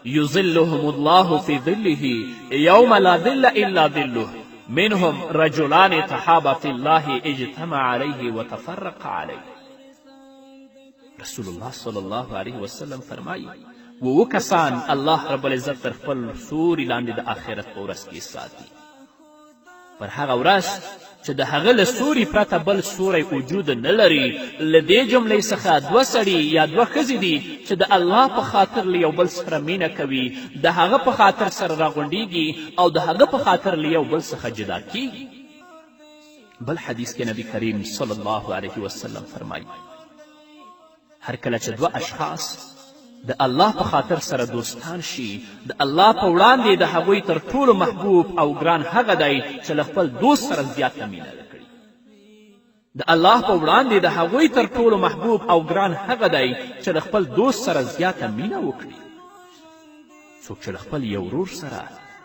يظلهم الله في ظله يوم لا ظل إلا ظله منهم رجلان تحابا في الله اجتمع عليه وتفرق عليه رسول الله صلی الله علیه وسلم فرمایي کسان الله رب العزت تر خپل سوري لاندې د آخرت په ورځ کې ساتي پر هغه ورځ چې د هغه له سوري پرته بل سوری وجود نه لري له دې جملې څخه دوه سړي یا دوه ښځې دي چې د الله په خاطر له یو بل سره مینه کوي د هغه په خاطر سره راغونډیږي او د هغه په خاطر له یو بل څخه جدا کیږي بل حدیث کې نبی کریم صلی الله علیه وسلم فرمایي هر کله چې دوه اشخاص د الله په خاطر سره دوستان شي د الله په وړاندې د هغوی تر ټولو محبوب او ګران هغه دی چې له خپل دوست سره زیاته مینه وکړي د الله په وړاندې د هغوی تر ټولو محبوب او ګران هغه دی چې له خپل دوست سره زیاته مینه وکړي څوک چې له خپل یو ورور سره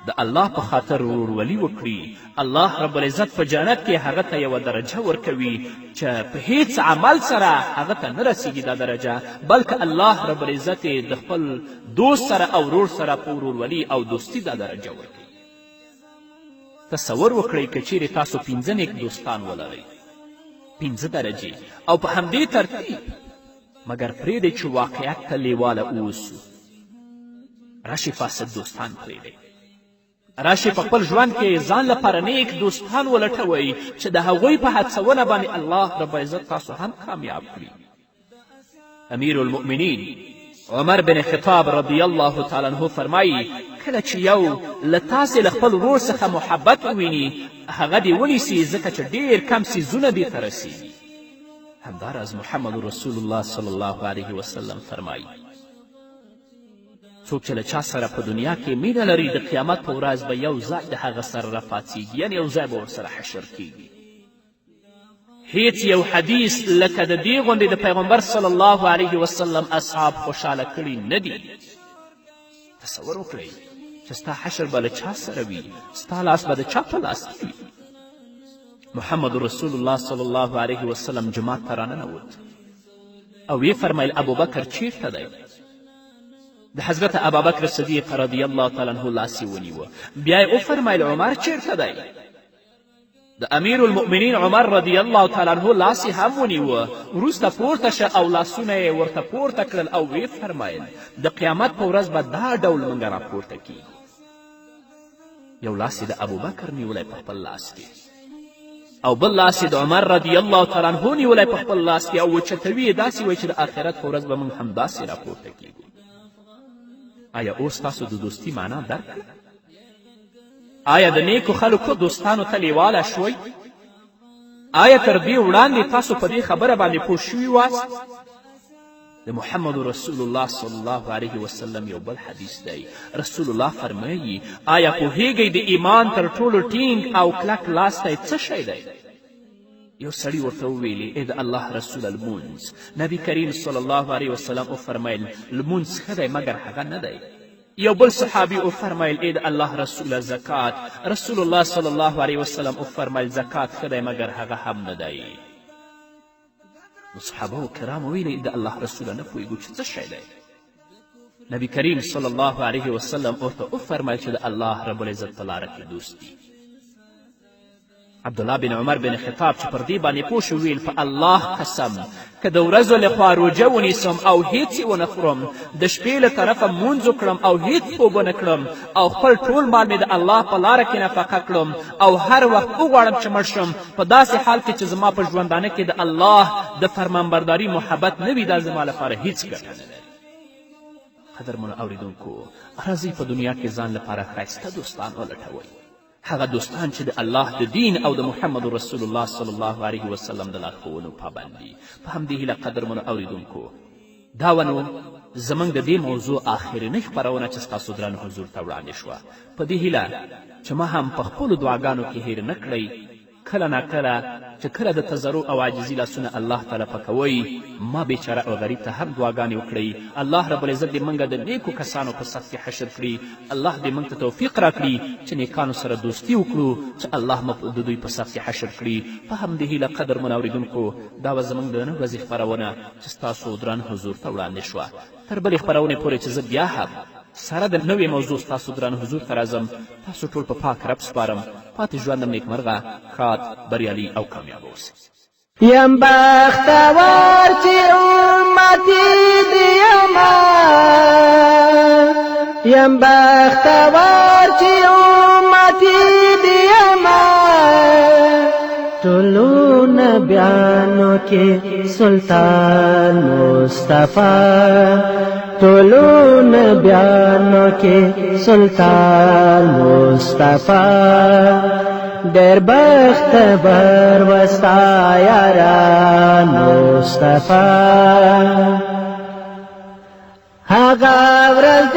د الله په خاطر ورورولي وکړي الله رب العزت په جنت کې هغه ته یوه درجه ورکوي چې په هیڅ عمل سره هغه ته نه رسیږي دا درجه بلکې الله رب العزت د خپل دوست سره او ورور سره په ورورولي او دوستي دا درجه ورکوي تصور وکړئ که چیرې تاسو 5 نیک دوستان ولرئ 5 درجې او په همدې ترتیب مګر پرېږدئ چې واقعیت ته لیواله اوسو راشي فاسد دوستان پرېږدئ راشي په خپل ژوند کې ځان لپاره نیک دوستان ولټوئ چې د هغوی په هڅونه باندې الله رب العزت تاسو هم کامیاب کړي امیر المؤمنین عمر بن خطاب رضی الله تعالی عنه فرمایي کله چې یو له تاسې له خپل ورور څخه محبت وویني هغه دې ونیسي ځکه چې ډېر کم څیزونه دې ته رسیږي همداراز محمد رسول الله صلی الله علیه وسلم فرمایي څوک چې له چا سره په دنیا کې مینه لري د قیامت په ورځ به یو ځای د هغه سره راپاڅېږي یعنې یو ځای به ورسره حشر کیږي هیڅ یو حدیث لکه د دې غوندې د پیغمبر صلی الله علیه وسلم اصحاب خوشحاله کړي نه دي تصور وکړئ چې ستا حشر به له چا سره وي ستا لاس به د چا په لاس کې وي محمد رسول الله صلی الله علیه وسلم جماعت ته راننوت او ویې فرمیل ابوبکر چیرته دی د حضرت ابابکر صدیق رضی الله تعالی عنه لاس یې ونیوه بیا یې وفرمیل عمر چیرته دی د امیر المؤمنین عمر رضی الله تعالی عنه لاس یې هم ونیوه وروسته پورته شه او لاسونه یې ورته پورته کړل او ویې فرمیل د قیامت په ورځ به دا ډول موږ راپورته کیږو یو لاس یې د ابوبکر نیولی په خپل لاس کې او بل لاس یې د عمر رضی الله تعالی عنه نیولی په خپل لاس کې او وچتوي یې داسې وایي چې د آخرت په ورځ به موږ همداسې راپورته کیږو آیا اوس تاسو د دوستي معنا درک کړه آیا د نیکو خلکو دوستانو ته لیواله شوئ آیا تر دې وړاندې تاسو په دې خبره باندې پوه شوي واست د محمد رسول الله صلی الله علیه وسلم یو بل حدیث دی رسول الله فرمایي آیا پوهیږئ د ایمان تر ټولو ټینګ او کلک لاستی څه شی دی یو سړي ورته وویلې ای د الله رسوله لمونځ نبي کریم صلی الله علیه وسلم وفرمیل لمونځ ښه دی مګر هغه نه دی یو بل صحابي وفرمیل ای د الله رسوله زکات رسول الله صلی الله علیه وسلم وفرمیل زکات ښه دی مګر هغه هم نه دی نو صحابه کرامو ویلې د الله رسوله نه پوهېږو چې څه شی دی نبي کریم صلی الله علیه وسلم ورته وفرمیل چې د الله رب العزت په لاره کې دوستي عبدالله بن عمر بن خطاب چې پر دې باندې پوه شو ویل په الله قسم که د ورځو لخوا روژه ونیسم او هیڅ یې ونه خورم د شپې له طرفه مونځ وکړم او هیڅ خوب ونه کړم او خپل ټول مال مې د الله په لاره کې نفقه کړم او هر وخت وغواړم چې مړ شم په داسې حال کې چې زما په ژوندانه کې د الله د فرمانبرداري محبت نه وي دا زما لپاره هیڅ ګټه نه لري قدرمنو اوریدونکو راځئ په دنیا کې ځان لپاره ښایسته دوستان ولټوئ هغه دوستان چې د الله د دین او د محمد رسول الله صلی الله علیه وسلم د لارښوونو پابند دي په همدې هیله قدرمنو اوریدونکو دا ونو زموږ د دې موضوع آخرنۍ خپرونه چې ستاسو دران حضور ته وړاندې شوه په دې هیله چې ما هم په خپلو دعاګانو کې هیر نه کړئ کله ناکله چې کله د تضرع او عاجزي لاسونه الله تعالی پکوئ ما بیچاره او غریب ته هم دعاګانې وکړئ الله رب العزت دې موږ د نیکو کسانو په صف کې حشر کړي الله دې موږ ته توفیق راکړي چې نیکانو سره دوستي وکړو چې الله مو د دوی په صف کې حشر کړي په همدې هیله قدرمنو اورېدونکو دا به زموږ د نن ورځې خپرونه چې ستاسو دران حضور ته وړاندې شوه تر بلې خپرونې پورې چې زه بیا هم سره د نوې موضوع ستاسو دران حضور ته راځم تاسو ټول په پاک رب سپارم پاتې ژوندم نیکمرغه ښاد بریالي او کامیاب اوسئ یم بختور چې امتی دی یما یم بختور چې امتی دی یما ټولو نبیانو کې سلطان مصطفی ټولو نبیانو کې سلطان مصطفی ډېر بختور وستا یاران مصطفی هغه ورځ